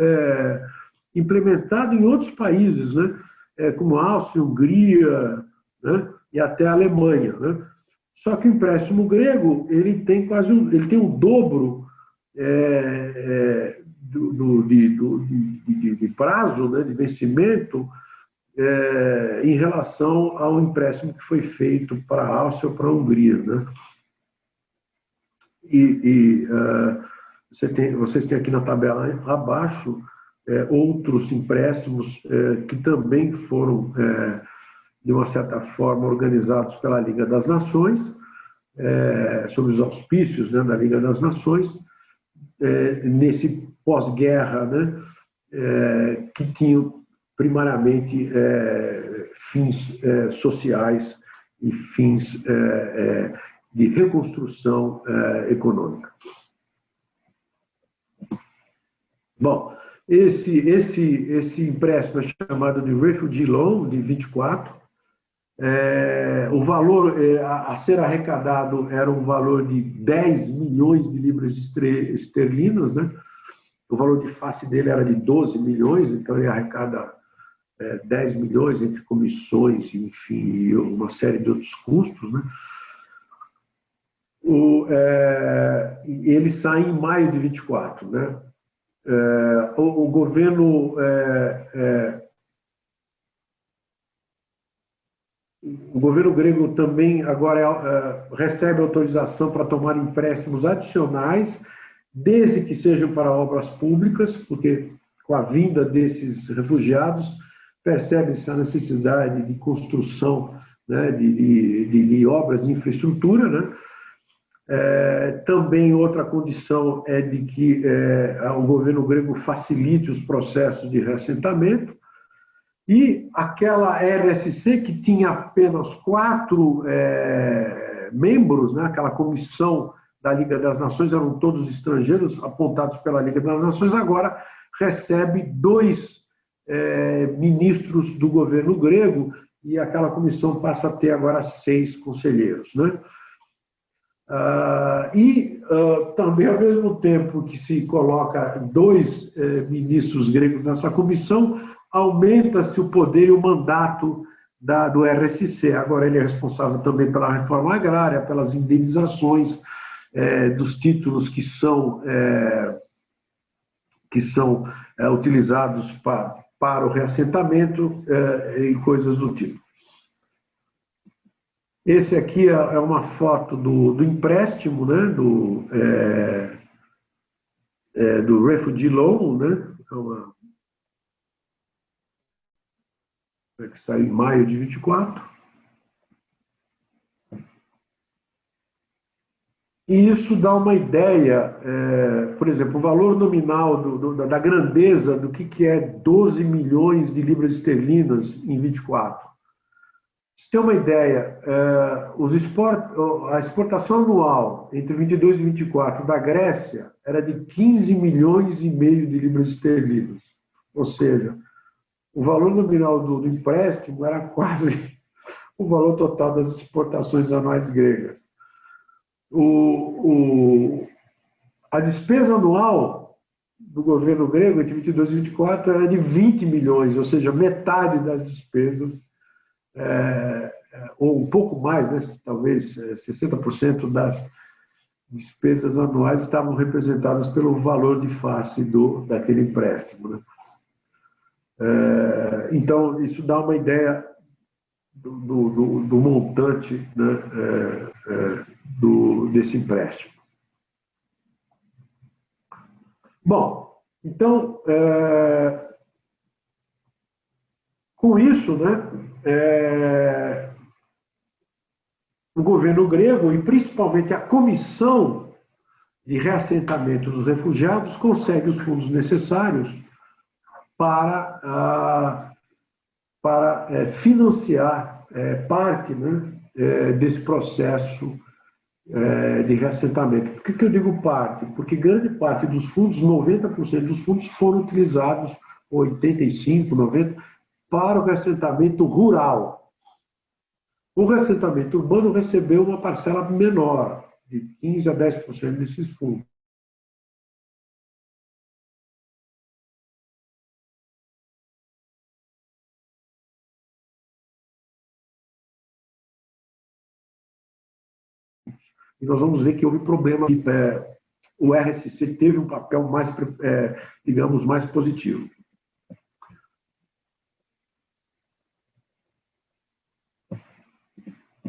implementado em outros países, né? Como a Áustria, Hungria, né? E até a Alemanha, né? Só que o empréstimo grego ele tem o dobro de prazo, né, de vencimento, em relação ao empréstimo que foi feito para a Áustria ou para a Hungria, né? Vocês têm aqui na tabela abaixo outros empréstimos que também foram, de uma certa forma, organizados pela Liga das Nações, sob os auspícios, né, da Liga das Nações, nesse pós-guerra, né, que tinham primariamente fins sociais e fins de reconstrução econômica. Bom, esse empréstimo é chamado de Refugee Loan, de 24. O valor a ser arrecadado era um valor de 10 milhões de libras esterlinas, né? O valor de face dele era de 12 milhões, então ele arrecada 10 milhões entre comissões, enfim, e uma série de outros custos, né? Ele sai em maio de 24, né? O governo grego também agora recebe autorização para tomar empréstimos adicionais, desde que sejam para obras públicas, porque com a vinda desses refugiados percebe-se a necessidade de construção, né, de obras de infraestrutura, né? Também outra condição é de que o governo grego facilite os processos de reassentamento. E aquela RSC, que tinha apenas 4 membros, né, aquela comissão da Liga das Nações, eram todos estrangeiros apontados pela Liga das Nações, agora recebe 2 ministros do governo grego e aquela comissão passa a ter agora 6 conselheiros, né? Também, ao mesmo tempo que se coloca 2 ministros gregos nessa comissão, aumenta-se o poder e o mandato do RSC. Agora ele é responsável também pela reforma agrária, pelas indenizações dos títulos que são utilizados para o reassentamento e coisas do tipo. Esse aqui é uma foto do empréstimo, né, do Refugee Loan, né, que saiu em maio de 24. E isso dá uma ideia, por exemplo, o valor nominal da grandeza do que é 12 milhões de libras esterlinas em 24. Você tem uma ideia, a exportação anual entre 22 e 24 da Grécia era de 15 milhões e meio de libras esterlinas. Ou seja, o valor nominal do empréstimo era quase o valor total das exportações anuais gregas. A despesa anual do governo grego entre 22 e 24 era de 20 milhões, ou seja, metade das despesas, ou um pouco mais, né, talvez 60% das despesas anuais estavam representadas pelo valor de face daquele empréstimo. Né? Então, isso dá uma ideia do montante, né, desse empréstimo. Bom, então, com isso, né, o governo grego, e principalmente a Comissão de Reassentamento dos Refugiados, consegue os fundos necessários para financiar parte, né, desse processo de reassentamento. Por que eu digo parte? Porque grande parte dos fundos, 90% dos fundos, foram utilizados, 85%, 90%, para o reassentamento rural. O reassentamento urbano recebeu uma parcela menor, de 15% a 10% desses fundos. E nós vamos ver que houve problema. O RSC teve um papel mais, digamos, mais positivo.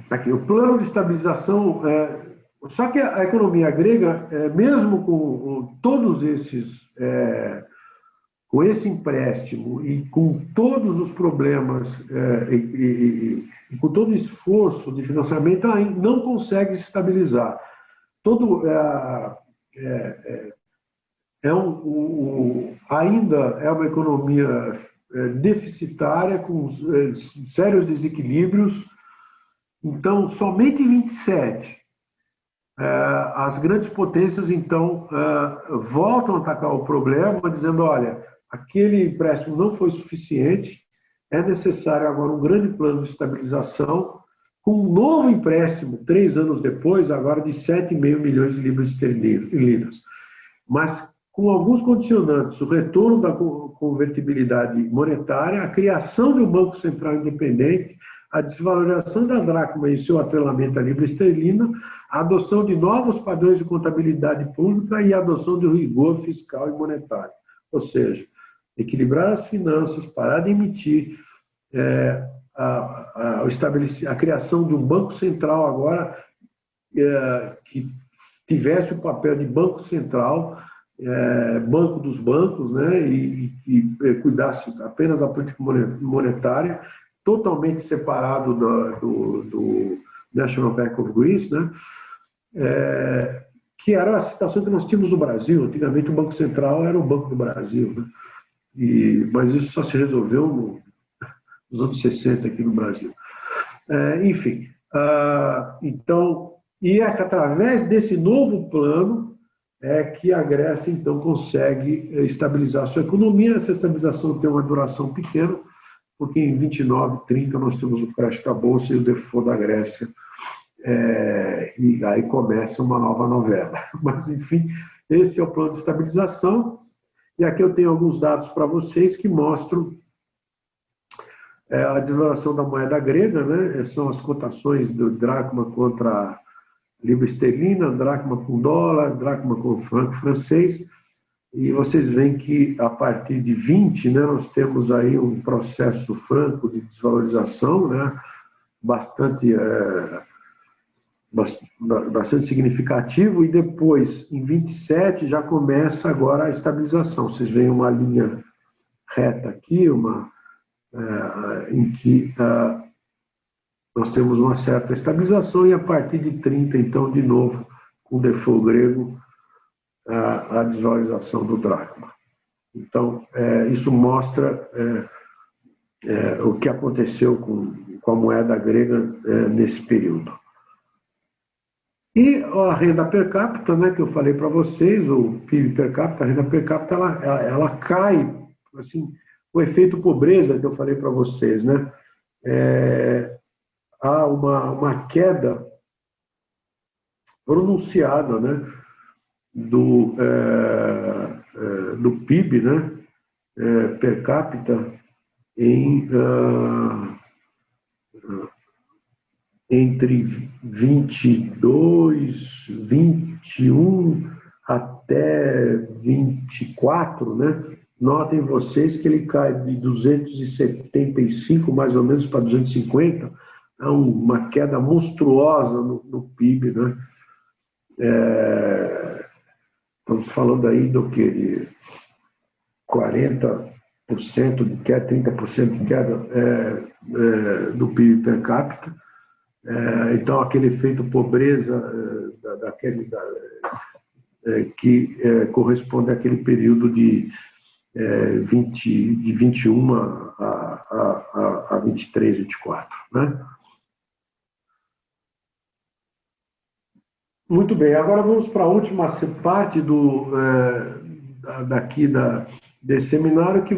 Aqui, o plano de estabilização. Só que a economia grega, mesmo com todos esses, com esse empréstimo e com todos os problemas e com todo o esforço de financiamento, não consegue se estabilizar. Ainda é uma economia deficitária, com sérios desequilíbrios. Então, somente em 27, as grandes potências, então, voltam a atacar o problema, dizendo, olha, aquele empréstimo não foi suficiente, é necessário agora um grande plano de estabilização, com um novo empréstimo, 3 anos depois, agora de 7,5 milhões de libras esterlinas. Mas com alguns condicionantes, o retorno da convertibilidade monetária, a criação de um Banco Central independente, a desvalorização da dracma e seu atrelamento à libra esterlina, a adoção de novos padrões de contabilidade pública e a adoção de rigor fiscal e monetário. Ou seja, equilibrar as finanças, parar de emitir, a criação de um Banco Central agora que tivesse o papel de Banco Central, banco dos bancos, né, e cuidasse apenas da política monetária, totalmente separado do National Bank of Greece, né, que era a situação que nós tínhamos no Brasil. Antigamente o Banco Central era o Banco do Brasil, né, mas isso só se resolveu nos anos 60 aqui no Brasil. Enfim, então, e é que através desse novo plano que a Grécia, então, consegue estabilizar a sua economia. Essa estabilização tem uma duração pequena, porque em 29, 30 nós temos o crash da Bolsa e o default da Grécia, e aí começa uma nova novela. Mas, enfim, esse é o plano de estabilização, e aqui eu tenho alguns dados para vocês que mostram a desvalorização da moeda grega, né? São as cotações do dracma contra a libra esterlina, dracma com dólar, dracma com franco francês, e vocês veem que a partir de 20, né, nós temos aí um processo franco de desvalorização, né, bastante significativo, e depois, em 27, já começa agora a estabilização. Vocês veem uma linha reta aqui, em que nós temos uma certa estabilização, e a partir de 30, então, de novo, com o default grego, a desvalorização do dracma. Então, isso mostra o que aconteceu com a moeda grega nesse período. E a renda per capita, né, que eu falei para vocês, o PIB per capita, a renda per capita, ela cai, assim, o efeito pobreza que eu falei para vocês, né? Há uma queda pronunciada, né? do PIB, né, per capita entre 22, 21 até 24, né? Notem vocês que ele cai de 275 mais ou menos para 250, é uma queda monstruosa no PIB, né? Estamos falando aí do que? De 40% de queda, 30% de queda do PIB per capita. Então, aquele efeito pobreza que corresponde àquele período de 21 a 23, 24. Né? Muito bem, agora vamos para a última parte desse seminário, que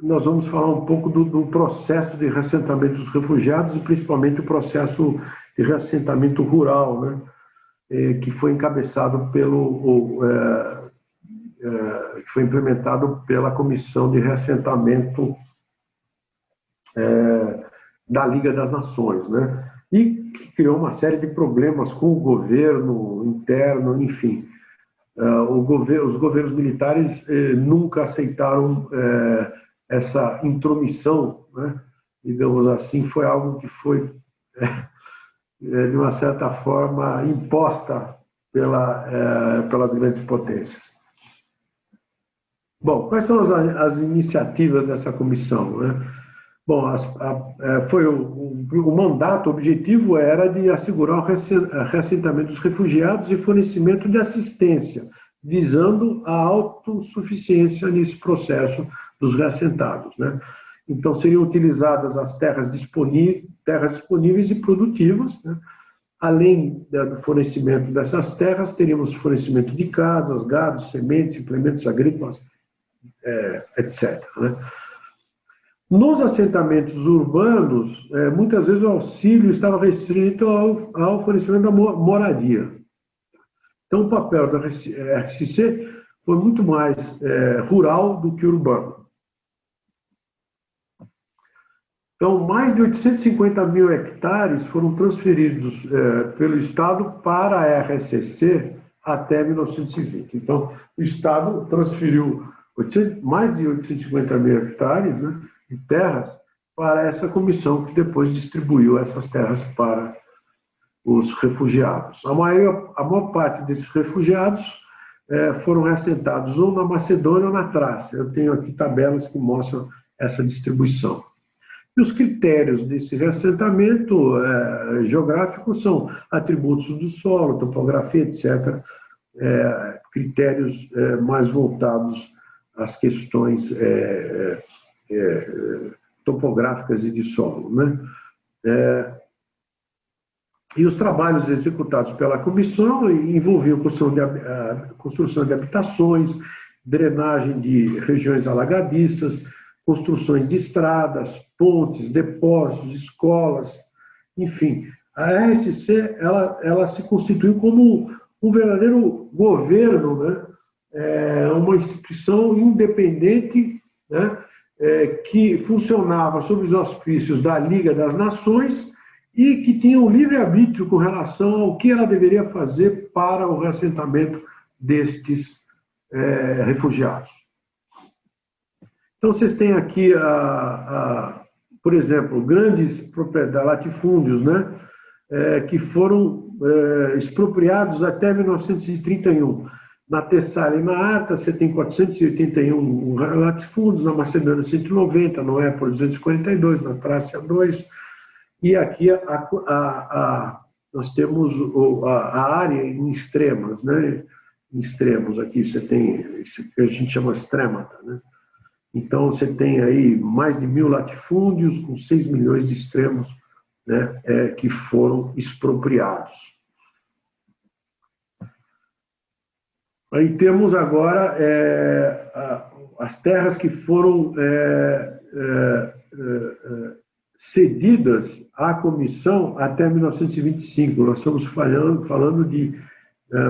nós vamos falar um pouco do processo de reassentamento dos refugiados e principalmente o processo de reassentamento rural, né? Que foi encabeçado que foi implementado pela Comissão de Reassentamento da Liga das Nações, né? E que criou uma série de problemas com o governo interno, enfim. Os governos militares nunca aceitaram essa intromissão, né? Digamos assim, foi algo que foi, de uma certa forma, imposta pelas grandes potências. Bom, quais são as iniciativas dessa comissão, né? Bom, o mandato, o objetivo era de assegurar o reassentamento dos refugiados e fornecimento de assistência, visando a autossuficiência nesse processo dos reassentados, né? Então, seriam utilizadas as terras disponíveis e produtivas, né? Além do fornecimento dessas terras, teríamos fornecimento de casas, gado, sementes, implementos agrícolas, etc., né? Nos assentamentos urbanos, muitas vezes o auxílio estava restrito ao fornecimento da moradia. Então, o papel da RCC foi muito mais rural do que urbano. Então, mais de 850 mil hectares foram transferidos pelo Estado para a RCC até 1920. Então, o Estado transferiu mais de 850 mil hectares, né, de terras para essa comissão, que depois distribuiu essas terras para os refugiados. A maior parte desses refugiados foram reassentados ou na Macedônia ou na Trácia. Eu tenho aqui tabelas que mostram essa distribuição. E os critérios desse reassentamento geográfico são atributos do solo, topografia, etc., critérios mais voltados às questões topográficas e de solo, né? E os trabalhos executados pela comissão envolviam construção de habitações, drenagem de regiões alagadiças, construções de estradas, pontes, depósitos, escolas, enfim. A RSC ela se constituiu como um verdadeiro governo, né? Uma instituição independente, né? Que funcionava sob os auspícios da Liga das Nações e que tinha um livre-arbítrio com relação ao que ela deveria fazer para o reassentamento destes refugiados. Então, vocês têm aqui, por exemplo, grandes propriedades, latifúndios, né, que foram expropriados até 1931. Na Tessália e na Arta, você tem 481 latifúndios, na Macedônia 190, no Épolis 242, na Trácia 2, e aqui nós temos a área em extremas, né? Em extremos, aqui você tem isso que a gente chama extremata, né? Então, você tem aí mais de 1.000 latifúndios com 6 milhões de extremos, né, que foram expropriados. Aí temos agora as terras que foram cedidas à comissão até 1925. Nós estamos falando de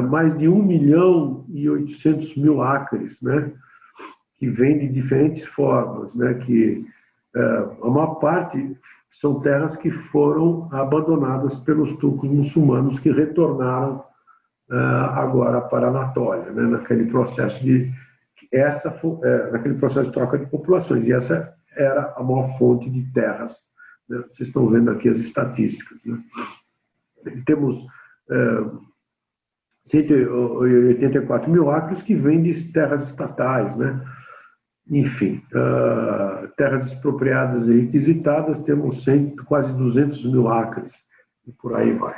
mais de 1.800.000 acres, né, que vem de diferentes formas, né, que a maior parte são terras que foram abandonadas pelos turcos muçulmanos que retornaram agora para a Anatólia, né, naquele processo de troca de populações, e essa era a maior fonte de terras, né? Vocês estão vendo aqui as estatísticas, né? Temos 184.000 acres que vêm de terras estatais, né? Enfim, terras expropriadas e requisitadas, temos quase 200.000 acres, e por aí vai.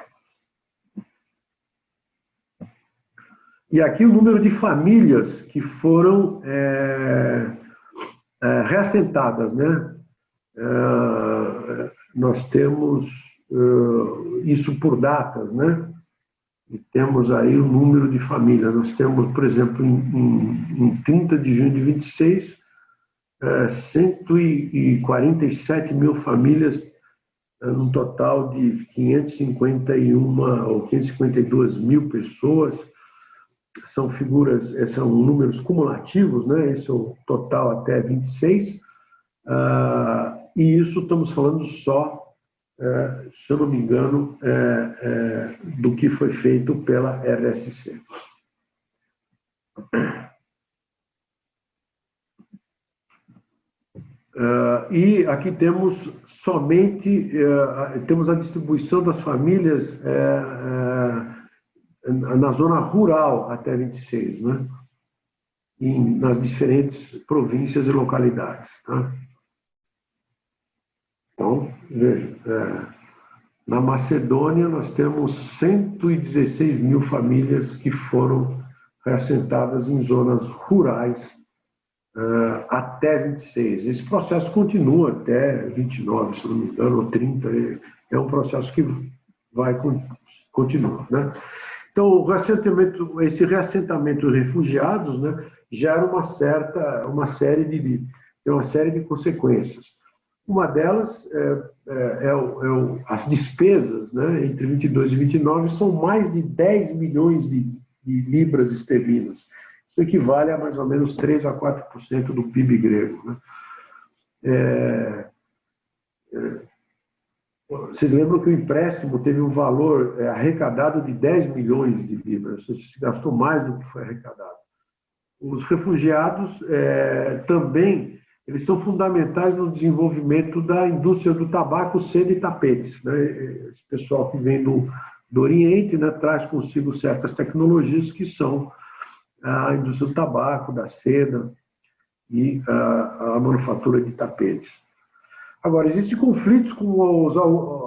E aqui o número de famílias que foram reassentadas, né? Nós temos isso por datas, né? E temos aí o número de famílias. Nós temos, por exemplo, em 30 de junho de 26, 147.000 famílias, num total de 552.000 pessoas. São números cumulativos, né? Esse é o total até 26, e isso estamos falando só, se eu não me engano, do que foi feito pela RSC. E aqui temos temos a distribuição das famílias na zona rural até 26, né? Nas diferentes províncias e localidades. Tá? Então, veja, na Macedônia nós temos 116.000 famílias que foram reassentadas em zonas rurais até 26. Esse processo continua até 29, se não me engano, ou 30. É um processo que vai continuar, né? Então, esse reassentamento de refugiados, né, gera uma série de consequências. Uma delas as despesas, né, entre 22 e 29 são mais de 10 milhões de libras esterlinas. Isso equivale a mais ou menos 3 a 4% do PIB grego, né? Vocês lembram que o empréstimo teve um valor arrecadado de 10 milhões de libras, ou seja, se gastou mais do que foi arrecadado. Os refugiados também eles são fundamentais no desenvolvimento da indústria do tabaco, seda e tapetes, né? Esse pessoal que vem do Oriente, né, traz consigo certas tecnologias que são a indústria do tabaco, da seda e a manufatura de tapetes. Agora, existem conflitos com os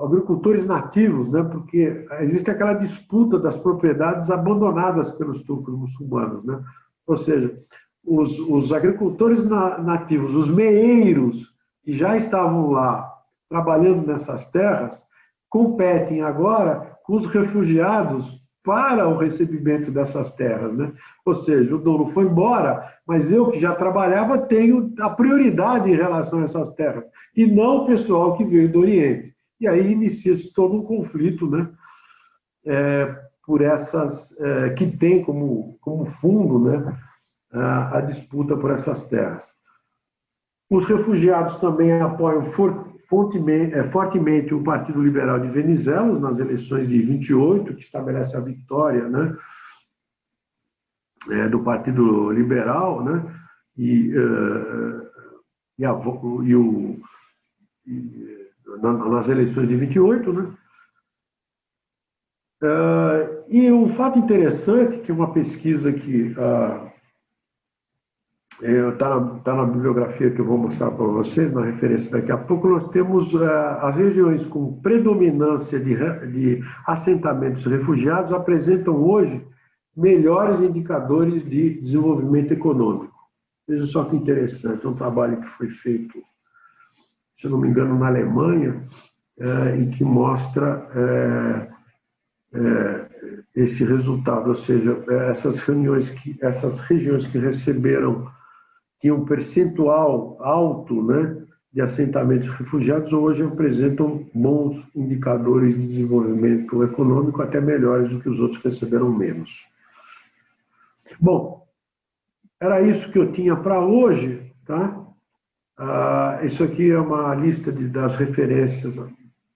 agricultores nativos, né, porque existe aquela disputa das propriedades abandonadas pelos turcos muçulmanos, né? Ou seja, os agricultores nativos, os meeiros que já estavam lá trabalhando nessas terras, competem agora com os refugiados para o recebimento dessas terras, né? Ou seja, o dono foi embora, mas eu que já trabalhava tenho a prioridade em relação a essas terras, e não o pessoal que veio do Oriente. E aí inicia-se todo um conflito, né? Que tem como fundo, né, a disputa por essas terras. Os refugiados também apoiam fortemente o Partido Liberal de Venizelos nas eleições de 28, que estabelece a vitória, né, do Partido Liberal, né, nas eleições de 28, né. E um fato interessante, que é uma pesquisa que está na bibliografia que eu vou mostrar para vocês, na referência daqui a pouco, nós temos as regiões com predominância de assentamentos refugiados apresentam hoje melhores indicadores de desenvolvimento econômico. Veja só que interessante, é um trabalho que foi feito, se não me engano, na Alemanha, e que mostra esse resultado, ou seja, essas regiões que receberam tinha um percentual alto, né, de assentamentos de refugiados hoje apresentam bons indicadores de desenvolvimento econômico, até melhores do que os outros que receberam menos. Bom, era isso que eu tinha para hoje, tá? Isso aqui é uma lista das referências,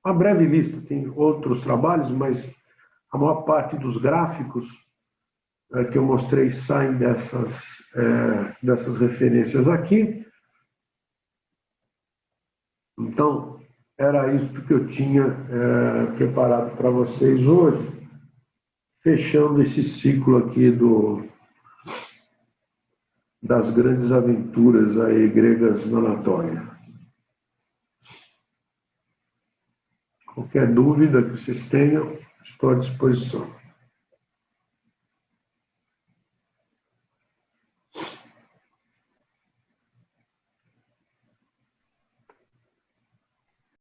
uma breve lista, tem outros trabalhos, mas a maior parte dos gráficos que eu mostrei saem dessas referências aqui. Então, era isso que eu tinha preparado para vocês hoje, fechando esse ciclo aqui das grandes aventuras aí gregas na Anatólia. Qualquer dúvida que vocês tenham, estou à disposição.